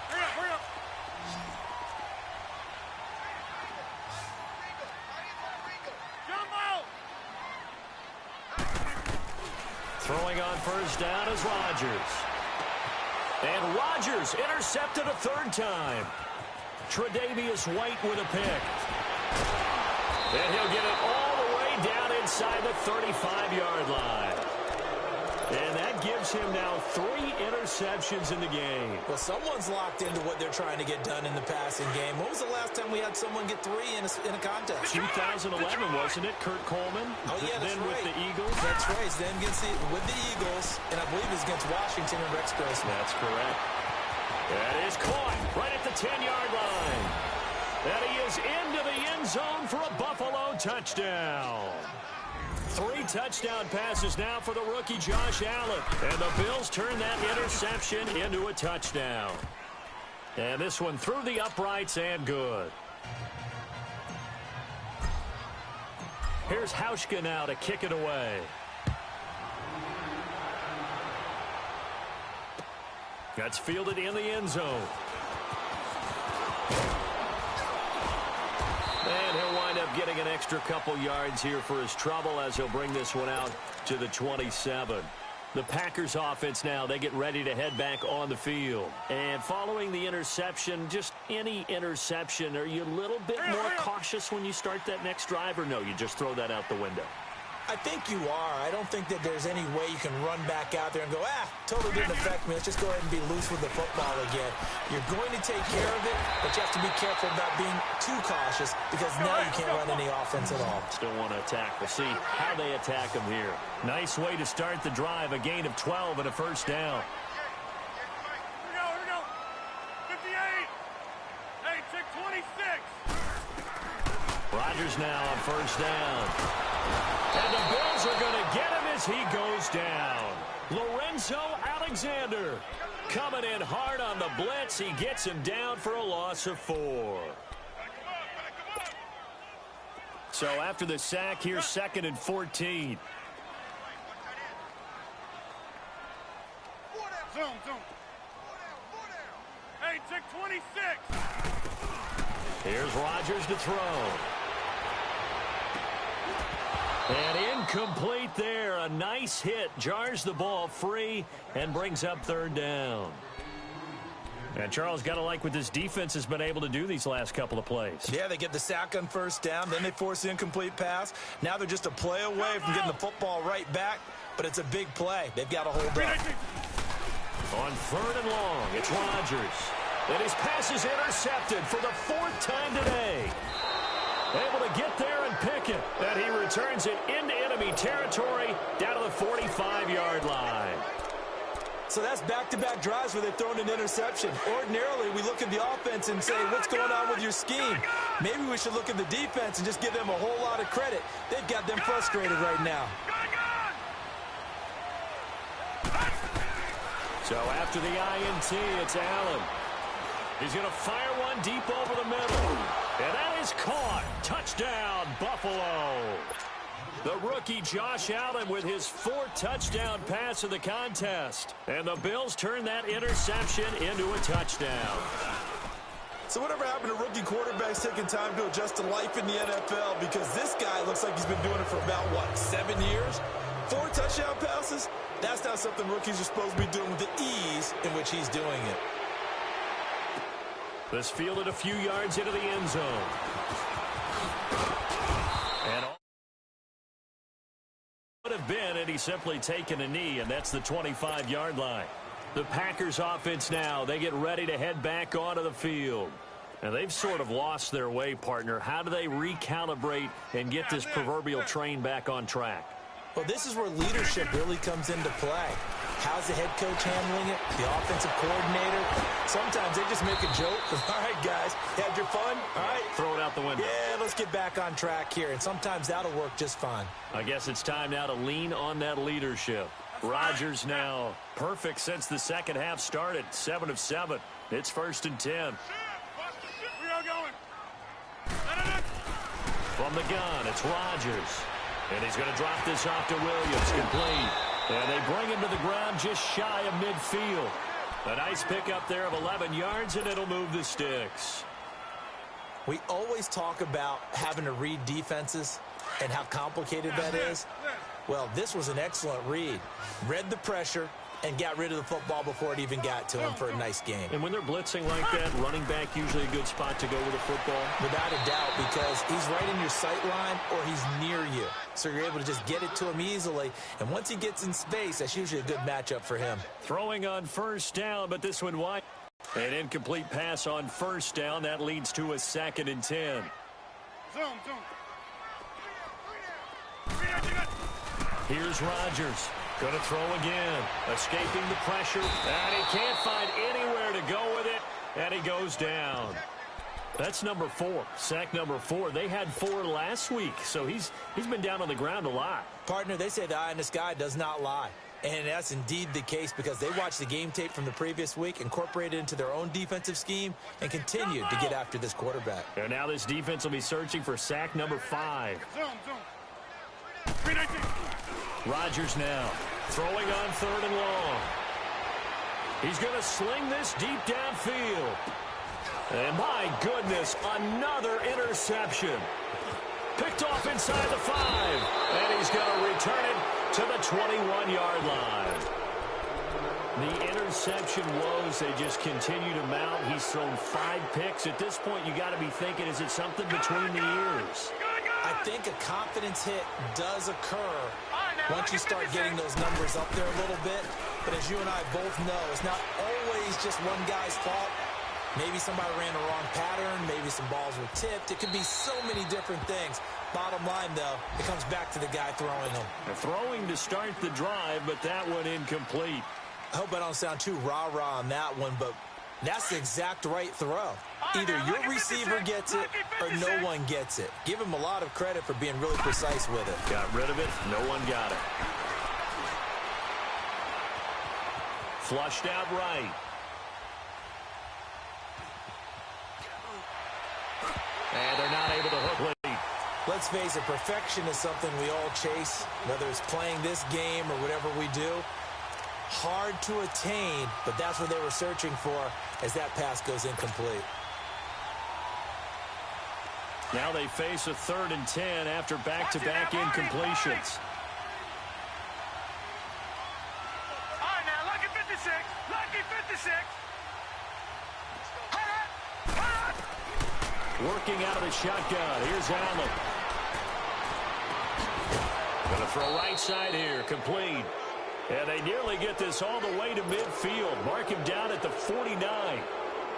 Hurry up.
Throwing on first down is Rodgers. And Rodgers intercepted a 3rd time. Tre'Davious White with a pick. And he'll get it all the way down inside the 35-yard line. And that gives him now 3 interceptions in the game.
Well, someone's locked into what they're trying to get done in the passing game. When was the last time we had someone get 3 in a contest?
2011, wasn't it? Kurt Coleman?
Oh, yeah, that's
then
right.
with the Eagles?
That's right. Then with the Eagles, and I believe it's against Washington and Rex Grossman.
That's correct. That is caught right at the 10-yard line. And he is into the end zone for a Buffalo touchdown. 3 touchdown passes now for the rookie Josh Allen. And the Bills turn that interception into a touchdown. And this one through the uprights and good. Here's Hauschka now to kick it away. That's fielded in the end zone. And he'll wind up getting an extra couple yards here for his trouble as he'll bring this one out to the 27. The Packers offense now, they get ready to head back on the field. And following the interception, just any interception, are you a little bit more cautious when you start that next drive, or no, you just throw that out the window?
I think you are. I don't think that there's any way you can run back out there and go, totally didn't affect me. Let's just go ahead and be loose with the football again. You're going to take care of it, but you have to be careful about being too cautious because now you can't run any offense at all.
Still want to attack. We'll see how they attack them here. Nice way to start the drive. A gain of 12 and a first down.
Here we go. 58. Hey, check 26.
Rodgers now on first down. And the Bills are going to get him as he goes down. Lorenzo Alexander coming in hard on the blitz. He gets him down for a loss of 4. So after the sack, here's 2nd and 14.
Zoom. Hey, check 26.
Here's Rodgers to throw. And incomplete there. A nice hit. Jars the ball free and brings up 3rd down. And Charles, got to like what this defense has been able to do these last couple of plays.
Yeah, they get the sack on first down. Then they force the incomplete pass. Now they're just a play away from getting the football right back. But it's a big play. They've got to hold up.
On 3rd and long, it's Rodgers. And his pass is intercepted for the 4th time today. Able to get there and pick it. And he returns it into enemy territory down to the 45-yard line.
So that's back-to-back drives where they've thrown an interception. Ordinarily, we look at the offense and say, what's going on with your scheme? Maybe we should look at the defense and just give them a whole lot of credit. They've got them frustrated right now.
So after the INT, it's Allen. He's going to fire one deep over the middle. And that is caught. Touchdown, Buffalo. The rookie Josh Allen with his 4th touchdown pass of the contest. And the Bills turn that interception into a touchdown.
So whatever happened to rookie quarterbacks taking time to adjust to life in the NFL? Because this guy looks like he's been doing it for about, 7 years? 4 touchdown passes? That's not something rookies are supposed to be doing with the ease in which he's doing it.
This fielded a few yards into the end zone. And all would have been, and he's simply taken a knee, and that's the 25-yard line. The Packers offense now, they get ready to head back onto the field. And they've sort of lost their way, partner. How do they recalibrate and get this proverbial train back on track?
Well, this is where leadership really comes into play. How's the head coach handling it? The offensive coordinator? Sometimes they just make a joke. All right, guys, had your fun? All right.
Throw it out the window.
Yeah, let's get back on track here. And sometimes that'll work just fine.
I guess it's time now to lean on that leadership. Rodgers now perfect since the second half started. 7 of 7. It's 1st and 10.
We are going.
From the gun, it's Rodgers. And he's going to drop this off to Williams. Complete. And they bring him to the ground just shy of midfield. A nice pickup there of 11 yards, and it'll move the sticks.
We always talk about having to read defenses and how complicated that is. Well, this was an excellent read. Read the pressure and got rid of the football before it even got to him for a nice game.
And when they're blitzing like that, running back usually a good spot to go with the football?
Without a doubt, because he's right in your sight line or he's near you. So you're able to just get it to him easily. And once he gets in space, that's usually a good matchup for him.
Throwing on first down, but this one wide. An incomplete pass on first down. That leads to a 2nd and 10.
Zoom.
Here's Rodgers. Going to throw again. Escaping the pressure. And he can't find anywhere to go with it. And he goes down. That's number 4. Sack number 4. They had 4 last week. So he's been down on the ground a lot.
Partner, they say the eye in the sky does not lie. And that's indeed the case because they watched the game tape from the previous week, incorporated it into their own defensive scheme, and continued to get after this quarterback.
And now this defense will be searching for sack number 5. Rodgers now throwing on 3rd and long. He's going to sling this deep downfield. And my goodness, another interception. Picked off inside the 5. And he's going to return it to the 21-yard line. The interception woes, they just continue to mount. He's thrown 5 picks. At this point, you got to be thinking, is it something between the ears?
I think a confidence hit does occur once you start getting those numbers up there a little bit. But as you and I both know, it's not always just one guy's fault. Maybe somebody ran the wrong pattern. Maybe some balls were tipped. It could be so many different things. Bottom line, though, it comes back to the guy throwing them.
Throwing to start the drive, but that one incomplete.
I hope I don't sound too rah-rah on that one, but that's the exact right throw. Either your receiver gets it or no one gets it. Give him a lot of credit for being really precise with it.
Got rid of it. No one got it. Flushed out right. And they're not able to hook late.
Let's face it, perfection is something we all chase, whether it's playing this game or whatever we do. Hard to attain, but that's what they were searching for as that pass goes incomplete.
Now they face a 3rd and 10 after back-to-back incompletions.
All right, now, lucky 56. Lucky 56.
Working out of the shotgun. Here's Allen. Going to throw right side here. Complete. And they nearly get this all the way to midfield. Mark him down at the 49.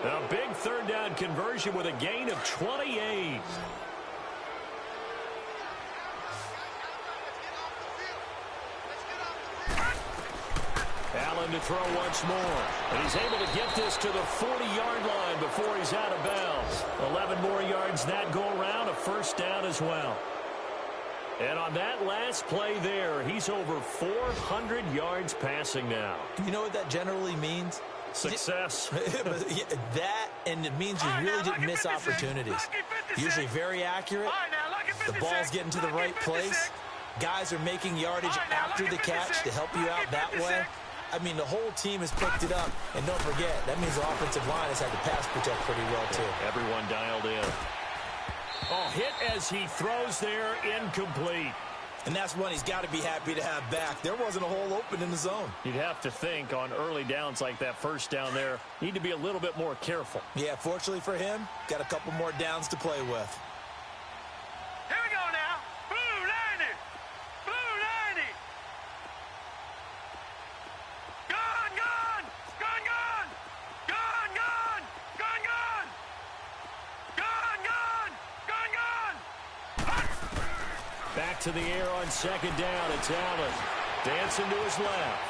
A big 3rd down conversion with a gain of 28. Allen to throw once more. And he's able to get this to the 40-yard line before he's out of bounds. 11 more yards that go around. A 1st down as well. And on that last play there, he's over 400 yards passing now.
You know what that generally means?
Success.
That, and it means you really didn't miss opportunities. Usually very accurate. The ball's getting to the right place. Guys are making yardage after the catch to help you out that way. I mean, the whole team has picked it up. And don't forget, that means the offensive line has had to pass protect pretty well, too.
Everyone dialed in. Oh, hit as he throws there, incomplete.
And that's one he's got to be happy to have back. There wasn't a hole open in the zone.
You'd have to think on early downs like that 1st down there, need to be a little bit more careful.
Yeah, fortunately for him, got a couple more downs to play with.
Here we go now. Blue 90. Blue 90. Gone, gone. Gone, gone. Gone, gone. Gone, gone. Gone, gone. Gone, gone.
Back to the air on 2nd down. It's Allen. Dancing to his left.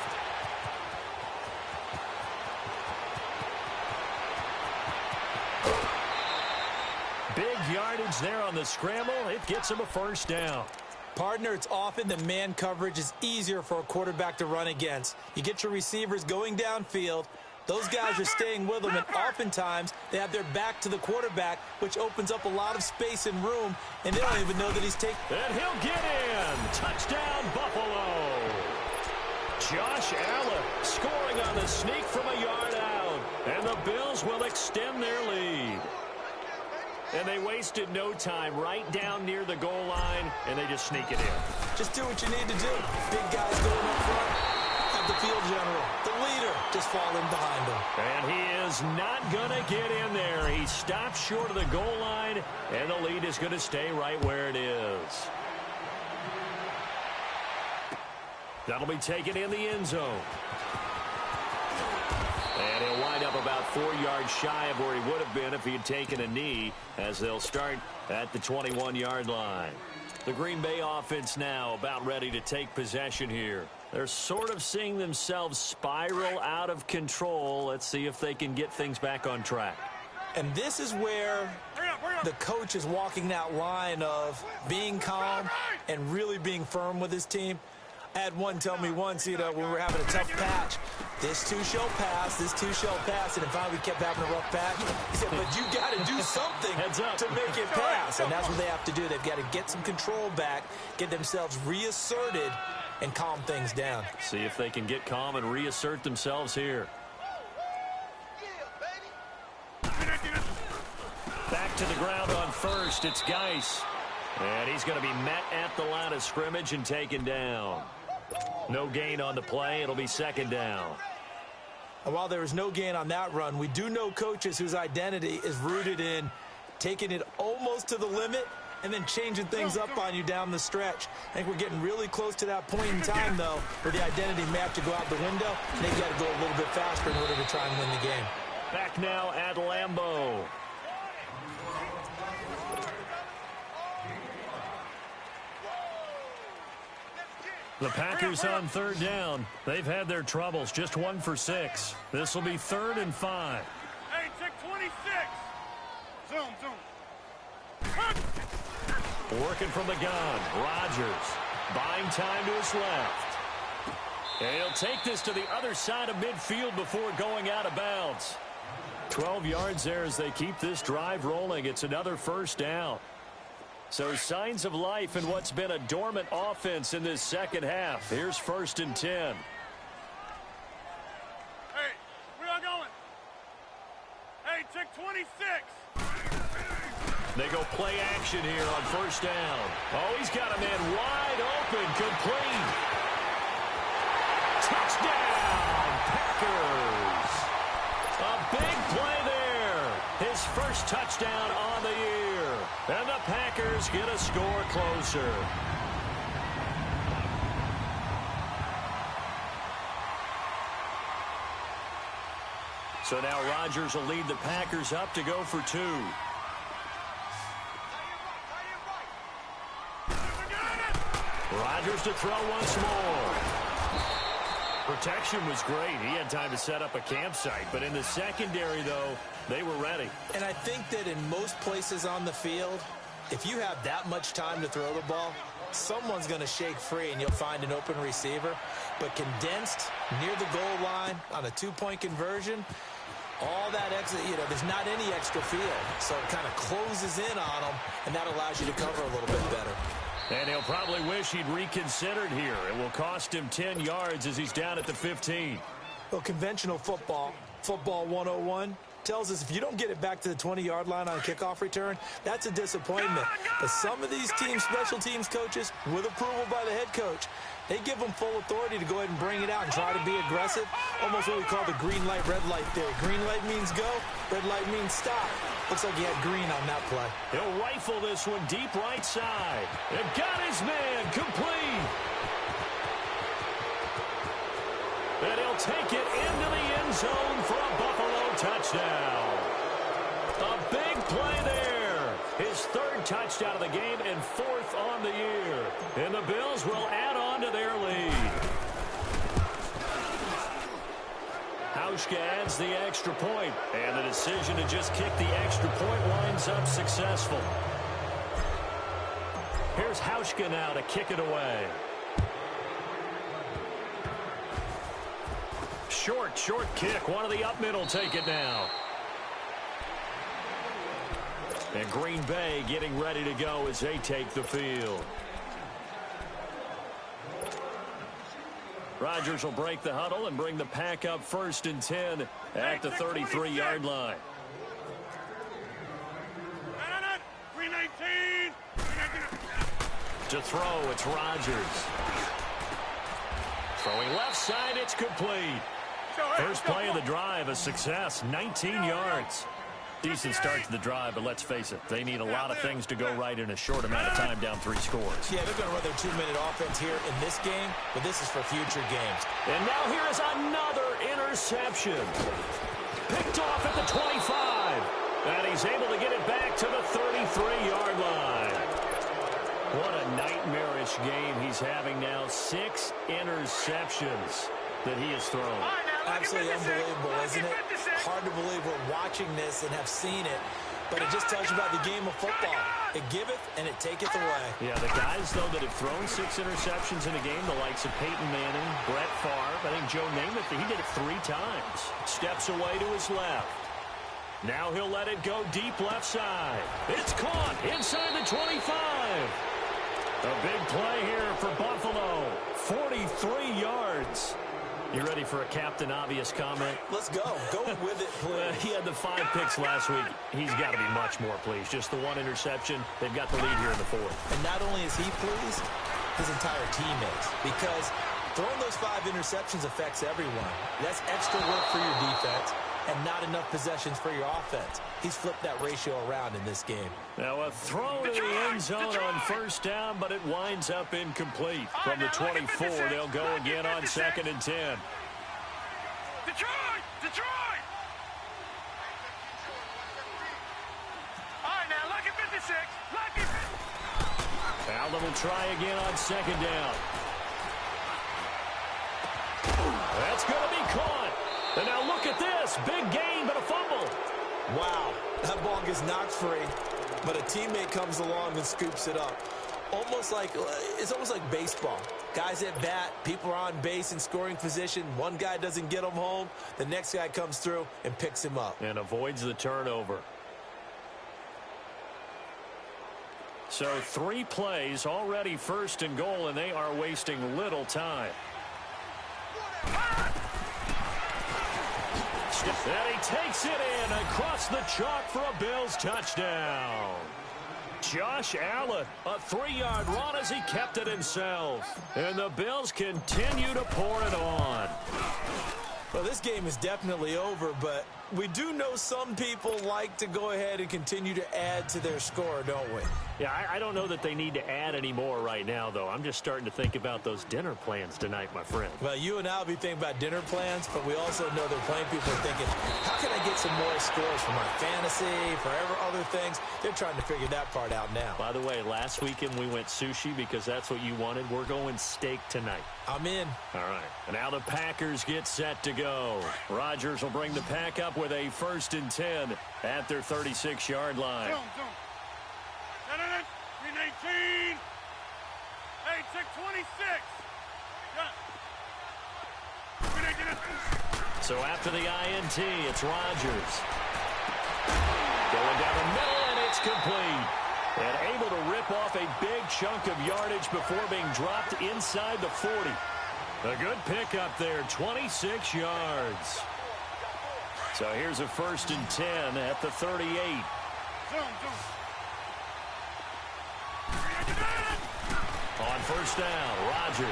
Big yardage there on the scramble. It gets him a 1st down.
Partner, it's often the man coverage is easier for a quarterback to run against. You get your receivers going downfield. Those guys are staying with them, and oftentimes they have their back to the quarterback, which opens up a lot of space and room, and they don't even know that he's taking.
And he'll get in. Touchdown, Buffalo. Josh Allen scoring on the sneak from a yard out, and the Bills will extend their lead. And they wasted no time right down near the goal line, and they just sneak it in.
Just do what you need to do. Big guys going up front. Have the field general, the leader, just falling behind him.
And he is not going to get in there. He stops short of the goal line, and the lead is going to stay right where it is. That'll be taken in the end zone. And he'll wind up about 4 yards shy of where he would have been if he had taken a knee, as they'll start at the 21-yard line. The Green Bay offense now about ready to take possession here. They're sort of seeing themselves spiral out of control. Let's see if they can get things back on track.
And this is where the coach is walking that line of being calm and really being firm with his team. I had one tell me once, when we were having a tough patch, this too shall pass, and then finally we kept having a rough patch. He said, but you got to do something to make it pass, and that's what they have to do. They've got to get some control back, get themselves reasserted, and calm things down.
See if they can get calm and reassert themselves here. Back to the ground on first, it's Geis. And he's going to be met at the line of scrimmage and taken down. No gain on the play. It'll be second down.
And while there is no gain on that run, we do know coaches whose identity is rooted in taking it almost to the limit and then changing things up on you down the stretch. I think we're getting really close to that point in time, though, where the identity may have to go out the window. And they've got to go a little bit faster in order to try and win the game.
Back now at Lambeau. The Packers on third down. They've had their troubles, just 1 for 6. This will be 3rd and 5.
Hey, check 26. Zoom.
Working from the gun, Rodgers. Buying time to his left. And he'll take this to the other side of midfield before going out of bounds. 12 yards there as they keep this drive rolling. It's another first down. So signs of life in what's been a dormant offense in this second half. Here's 1st and 10.
Hey, where y'all going? Hey, check 26.
They go play action here on first down. Oh, he's got a man wide open, complete. Touchdown, Packers. A big play there. His first touchdown on the year. And the Packers get a score closer. So now Rodgers will lead the Packers up to go for 2. Rodgers to throw once more. Protection was great. He had time to set up a campsite. But in the secondary, though, they were ready.
And I think that in most places on the field, if you have that much time to throw the ball, someone's going to shake free and you'll find an open receiver. But condensed near the goal line on a 2-point conversion, all that extra, there's not any extra field. So it kind of closes in on them, and that allows you to cover a little bit better.
And he'll probably wish he'd reconsidered here. It will cost him 10 yards as he's down at the 15.
Well, conventional football 101, tells us if you don't get it back to the 20-yard line on a kickoff return, that's a disappointment. But some of these teams, special teams coaches, with approval by the head coach, they give them full authority to go ahead and bring it out and try to be aggressive. Almost what we call the green light, red light theory. Green light means go, red light means stop. Looks like he had green on that play.
He'll rifle this one deep right side. And got his man complete. And he'll take it into the end zone for a Buffalo touchdown. A big play there. His 3rd touchdown of the game and 4th on the year. And the Bills will add on to their lead. Hauschka adds the extra point, and the decision to just kick the extra point winds up successful. Here's Hauschka now to kick it away. Short kick. One of the up middle take it now. And Green Bay getting ready to go as they take the field. Rodgers will break the huddle and bring the Pack up 1st and 10 at the 33-yard line.
319.
To throw, it's Rodgers. Throwing left side, it's complete. First play of the drive, a success, 19 yards. Decent start to the drive, but let's face it, they need a lot of things to go right in a short amount of time, down 3 scores.
Yeah, they're going to run their 2-minute offense here in this game, but this is for future games.
And now here is another interception. Picked off at the 25. And he's able to get it back to the 33-yard line. What a nightmarish game he's having now. 6 interceptions that he has thrown.
Absolutely unbelievable, isn't it? Hard to believe we're watching this and have seen it. but it just tells you about the game of football. It giveth and it taketh away.
Yeah, the guys, though, that have thrown 6 interceptions in a game, the likes of Peyton Manning, Brett Favre, I think Joe Namath, he did it 3 times. Steps away to his left. Now he'll let it go deep left side. It's caught inside the 25. A big play here for Buffalo. 43 yards. You ready for a Captain Obvious comment?
Let's go. Go with it, please.
He had the 5 picks last week. He's got to be much more pleased. Just the 1 interception. They've got the lead here in the 4th.
And not only is he pleased, his entire team is. Because throwing those 5 interceptions affects everyone. That's extra work for your defense and not enough possessions for your offense. He's flipped that ratio around in this game.
Now a throw to the end zone on first down, but it winds up incomplete. From the 24, they'll go again on 2nd and 10.
Detroit! All right, now, lucky 56. Lucky 56.
Allen will try again on 2nd down. That's going to be caught. And now look at this. Big gain, but a fumble.
Wow, that ball gets knocked free, but a teammate comes along and scoops it up. It's almost like baseball. Guys at bat, people are on base in scoring position. One guy doesn't get him home. The next guy comes through and picks him up.
And avoids the turnover. So 3 plays, already 1st and goal, and they are wasting little time. And he takes it in across the chalk for a Bills touchdown. Josh Allen, a 3-yard run as he kept it himself. And the Bills continue to pour it on.
Well, this game is definitely over, but we do know some people like to go ahead and continue to add to their score, don't we?
Yeah, I don't know that they need to add any more right now, though. I'm just starting to think about those dinner plans tonight, my friend.
Well, you and I will be thinking about dinner plans, but we also know there are plenty of people are thinking, how can I get some more scores for my fantasy, for other things? They're trying to figure that part out now.
By the way, last weekend we went sushi because that's what you wanted. We're going steak tonight.
I'm in.
All right. And now the Packers get set to go. Rodgers will bring the pack up with a 1st and 10 at their 36-yard line.
319. Hey, check 26.
So after the INT, it's Rodgers. Going down the middle, and it's complete. And able to rip off a big chunk of yardage before being dropped inside the 40. A good pickup there, 26 yards. So here's a 1st and 10 at the 38. On first down, Rodgers.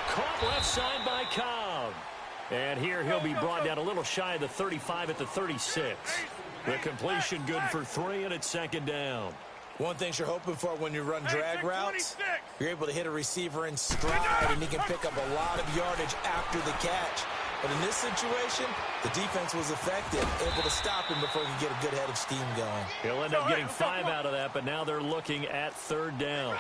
Caught left side by Cobb. And here he'll be brought down a little shy of the 35 at the 36. The completion good for 3, and it's 2nd down.
One thing you're hoping for when you run drag routes, you're able to hit a receiver in stride, and he can pick up a lot of yardage after the catch. But in this situation, the defense was effective, able to stop him before he could get a good head of steam going.
He'll end up getting 5 out of that, but now they're looking at 3rd down.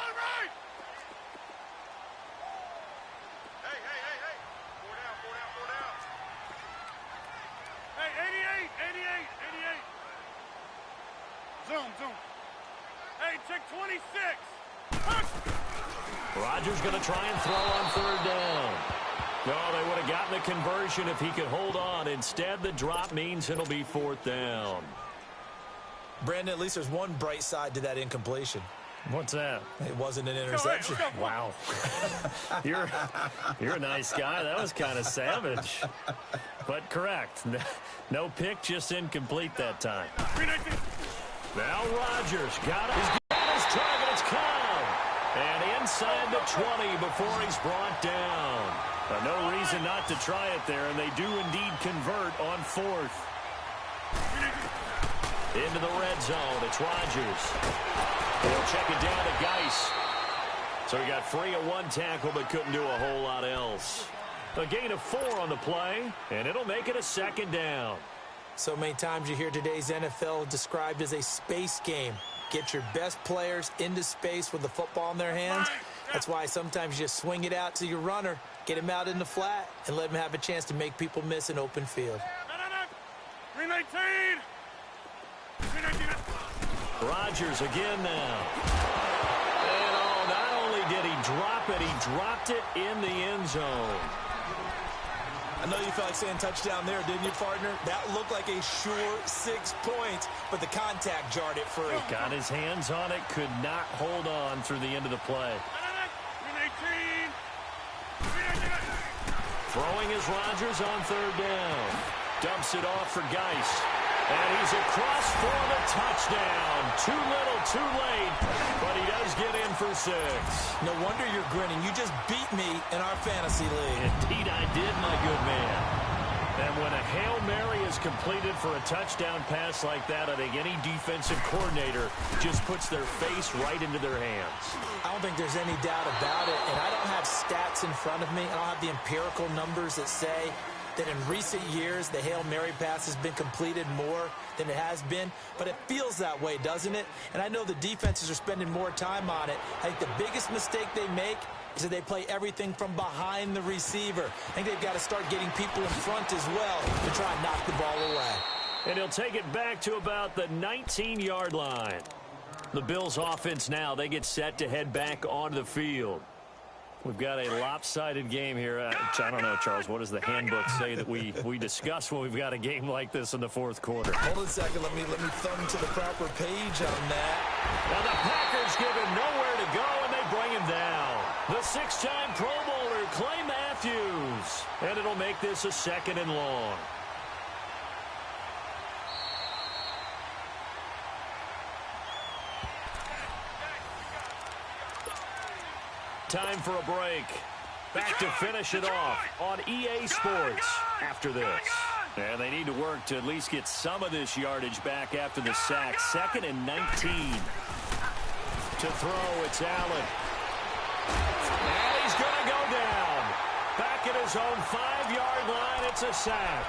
Zoom. Hey, check 26.
Rodgers going to try and throw on 3rd down. No, they would have gotten the conversion if he could hold on. Instead, the drop means it'll be 4th down.
Brandon, at least there's one bright side to that incompletion.
What's that?
It wasn't an interception.
Wow. You're a nice guy. That was kind of savage. But correct. No pick, just incomplete that time. Now Rodgers got it. He's got his target. It's Cobb. And inside the 20 before he's brought down. No reason not to try it there, and they do indeed convert on 4th. Into the red zone. It's Rodgers. He'll check it down to Geis. So he got free of 1 tackle, but couldn't do a whole lot else. A gain of 4 on the play, and it'll make it a 2nd down.
So many times you hear today's NFL described as a space game. Get your best players into space with the football in their hands. That's why sometimes you just swing it out to your runner, get him out in the flat, and let him have a chance to make people miss an open field.
319.
Rodgers again now. And not only did he drop it, he dropped it in the end zone.
I know you felt like saying touchdown there, didn't you, partner? That looked like a sure 6 points, but the contact jarred it free.
Got his hands on it, could not hold on through the end of the play. Throwing is Rodgers on third down. Dumps it off for Geis. And he's across for the touchdown. Too little, too late, but he does get in for 6.
No wonder you're grinning. You just beat me in our fantasy league.
Indeed I did, my good man. And when a Hail Mary is completed for a touchdown pass like that, I think any defensive coordinator just puts their face right into their hands.
I don't think there's any doubt about it, and I don't have stats in front of me. I don't have the empirical numbers that say that in recent years the Hail Mary pass has been completed more than it has been, but it feels that way, doesn't it? And I know the defenses are spending more time on it. I think the biggest mistake they make is that they play everything from behind the receiver. I think they've got to start getting people in front as well to try and knock the ball away.
And he'll take it back to about the 19-yard line. The Bills offense now, they get set to head back onto the field. We've got a lopsided game here. I don't know, Charles, what does the handbook say that we discuss when we've got a game like this in the fourth quarter?
Hold on a second. Let me thumb to the proper page on that.
Now the Packers give him nowhere to go, and they bring him down. The 6-time Pro Bowler, Clay Matthews. And it'll make this a 2nd and long. Time for a break. Back to finish it off on EA Sports after this. And they need to work to at least get some of this yardage back after the sack. 2nd and 19. To throw, it's Allen. And he's going to go down. Back at his own 5-yard line, it's a sack.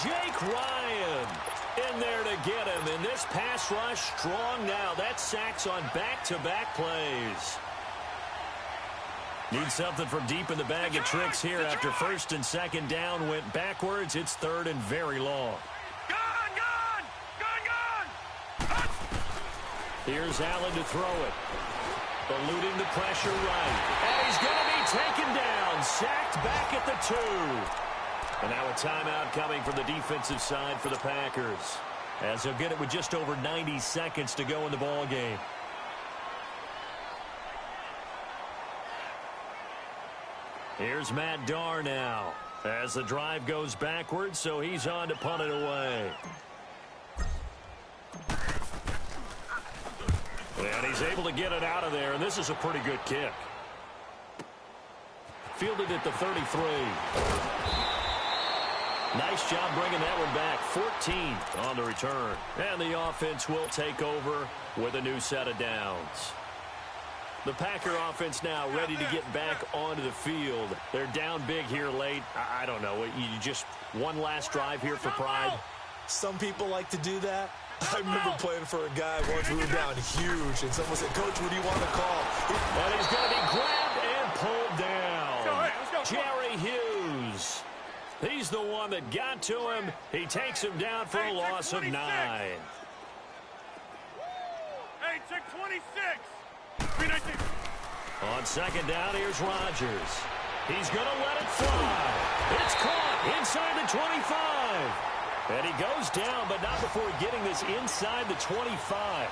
Jake Ryan in there to get him. And this pass rush strong now. That's sacks on back-to-back plays. Need something from deep in the bag of tricks here after 1st and 2nd down went backwards. It's 3rd and very long. Here's Allen to throw it. Eluding the pressure right. And he's going to be taken down. Sacked back at the 2. And now a timeout coming from the defensive side for the Packers, as they'll get it with just over 90 seconds to go in the ball game. Here's Matt Darr now as the drive goes backwards, so he's on to punt it away. And he's able to get it out of there, and this is a pretty good kick. Fielded at the 33. Nice job bringing that one back. 14 on the return. And the offense will take over with a new set of downs. The Packer offense now ready to get back onto the field. They're down big here late. I don't know. You just one last drive here for pride.
Some people like to do that. I remember playing for a guy once. We were down huge, and someone said, "Coach, what do you want to call?"
And he's going to be grabbed and pulled down. Jerry Hughes. He's the one that got to him. He takes him down for a loss of 9.
Hey, check 26.
On 2nd down, here's Rodgers. He's going to let it fly. It's caught inside the 25. And he goes down, but not before getting this inside the 25.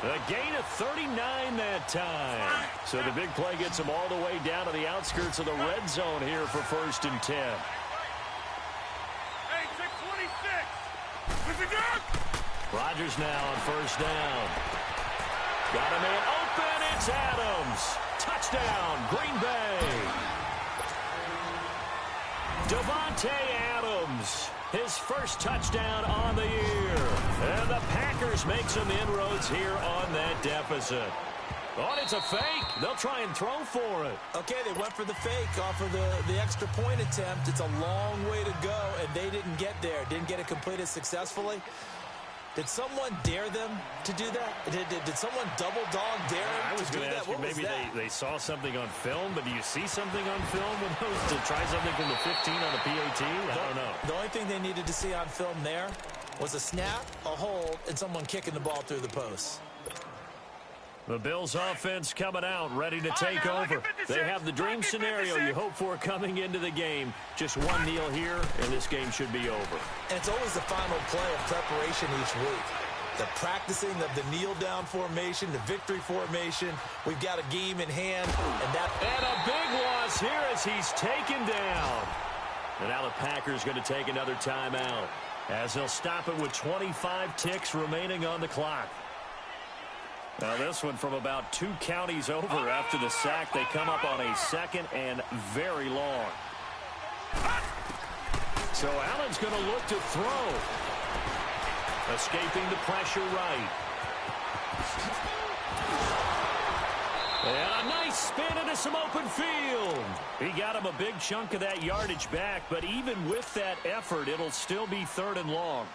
A gain of 39 that time. So the big play gets him all the way down to the outskirts of the red zone here for 1st and 10.
Hey, check 26.
Rodgers now on 1st down. Got a man open. It's Adams. Touchdown, Green Bay. Davante Adams, his first touchdown on the year. And the Packers make some inroads here on that deficit. Oh, it's a fake. They'll try and throw for it.
Okay, they went for the fake off of the extra point attempt. It's a long way to go, and they didn't get there. Didn't get it completed successfully. Did someone dare them to do that? Did someone double dog dare them
I was
to do
going to
that?
ask you,
What was
maybe
that?
they saw something on film, but do you see something on film with those to try something from the 15 on the PAT? I don't know.
The only thing they needed to see on film there was a snap, a hold, and someone kicking the ball through the post.
The Bills offense coming out, ready to take over. They have the dream scenario you hope for coming into the game. Just one kneel here, and this game should be over.
And it's always the final play of preparation each week. The practicing of the kneel-down formation, the victory formation. We've got a game in hand,
and a big loss here as he's taken down. And now the Packers going to take another timeout as they'll stop it with 25 ticks remaining on the clock. Now this one from about 2 counties over after the sack. They come up on a second and very long. So Allen's going to look to throw. Escaping the pressure right. And a nice spin into some open field. He got him a big chunk of that yardage back, but even with that effort, it'll still be 3rd and long.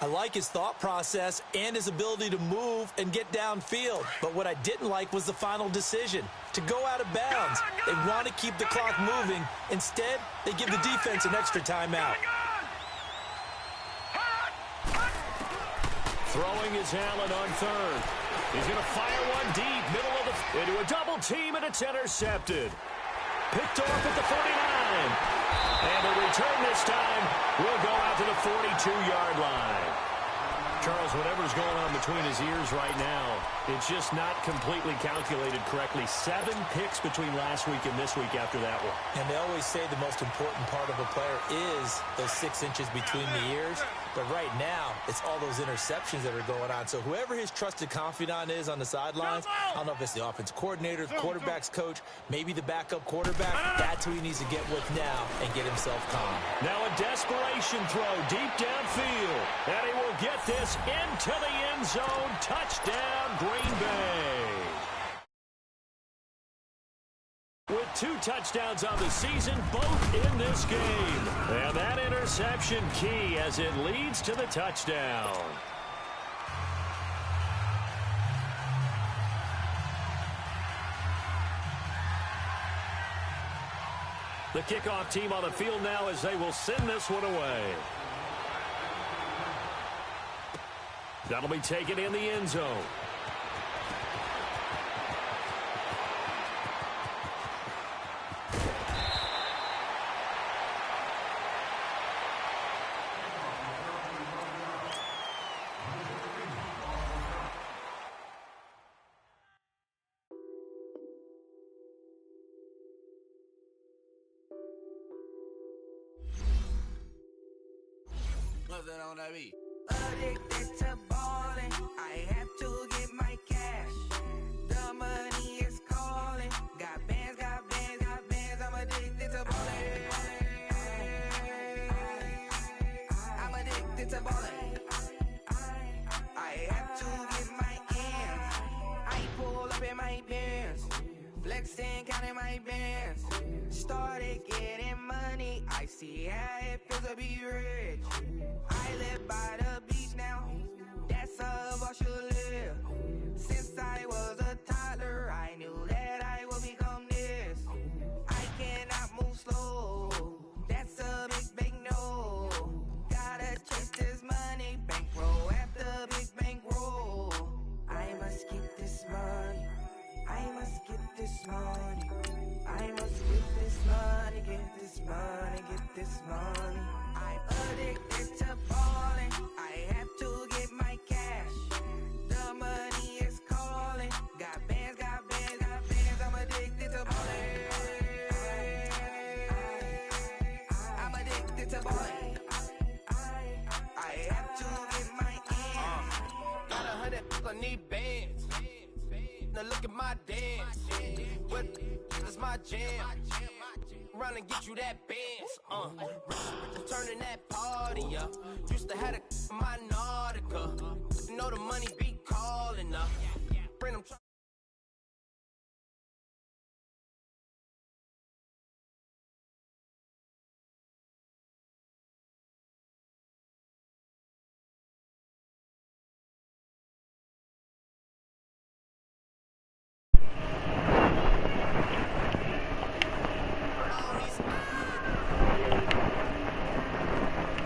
I like his thought process and his ability to move and get downfield. But what I didn't like was the final decision, to go out of bounds. They want to keep the clock moving. Instead, they give the defense an extra timeout.
Throwing is Allen on 3rd. He's going to fire one deep, middle of the... into a double team, and it's intercepted. Picked off at the 49. And the return this time will go out to the 42-yard line. Charles, whatever's going on between his ears right now, it's just not completely calculated correctly. 7 picks between last week and this week after that one.
And they always say the most important part of a player is those 6 inches between the ears. But right now, it's all those interceptions that are going on. So whoever his trusted confidant is on the sidelines, I don't know if it's the offense coordinator, the quarterback's coach, maybe the backup quarterback, that's who he needs to get with now and get himself calm.
Now a desperation throw deep downfield. And he will get this into the end zone. Touchdown, Green Bay. With 2 touchdowns on the season, both in this game. And that interception key as it leads to the touchdown. The kickoff team on the field now as they will send this one away. That'll be taken in the end zone.
On that beat. Addicted to balling, I have to get my cash. The money is calling. Got bands, got bands, got bands. I'm addicted to balling. I'm addicted to balling. I have to get my ends. I pull up in my bands, flexing, counting my bands. Started getting money. I see how it feels to be rich. I live by the beach now, that's how I should live. Since I was a toddler, I knew that I would become this. I cannot move slow, that's a big no. Gotta chase this money, bankroll after big bankroll. I must get this money, I must get this money. I must get this money, get this money, get this money. I'm addicted to balling. I have to get my cash. The money is calling. Got bands, got bands, got bands. I'm addicted to balling. I'm addicted to balling. I have to get my ends. Got 100, I need bands. Now look at my dance. What is my jam? Run and get you that bands, turning that party up. Used to have a my Nautica.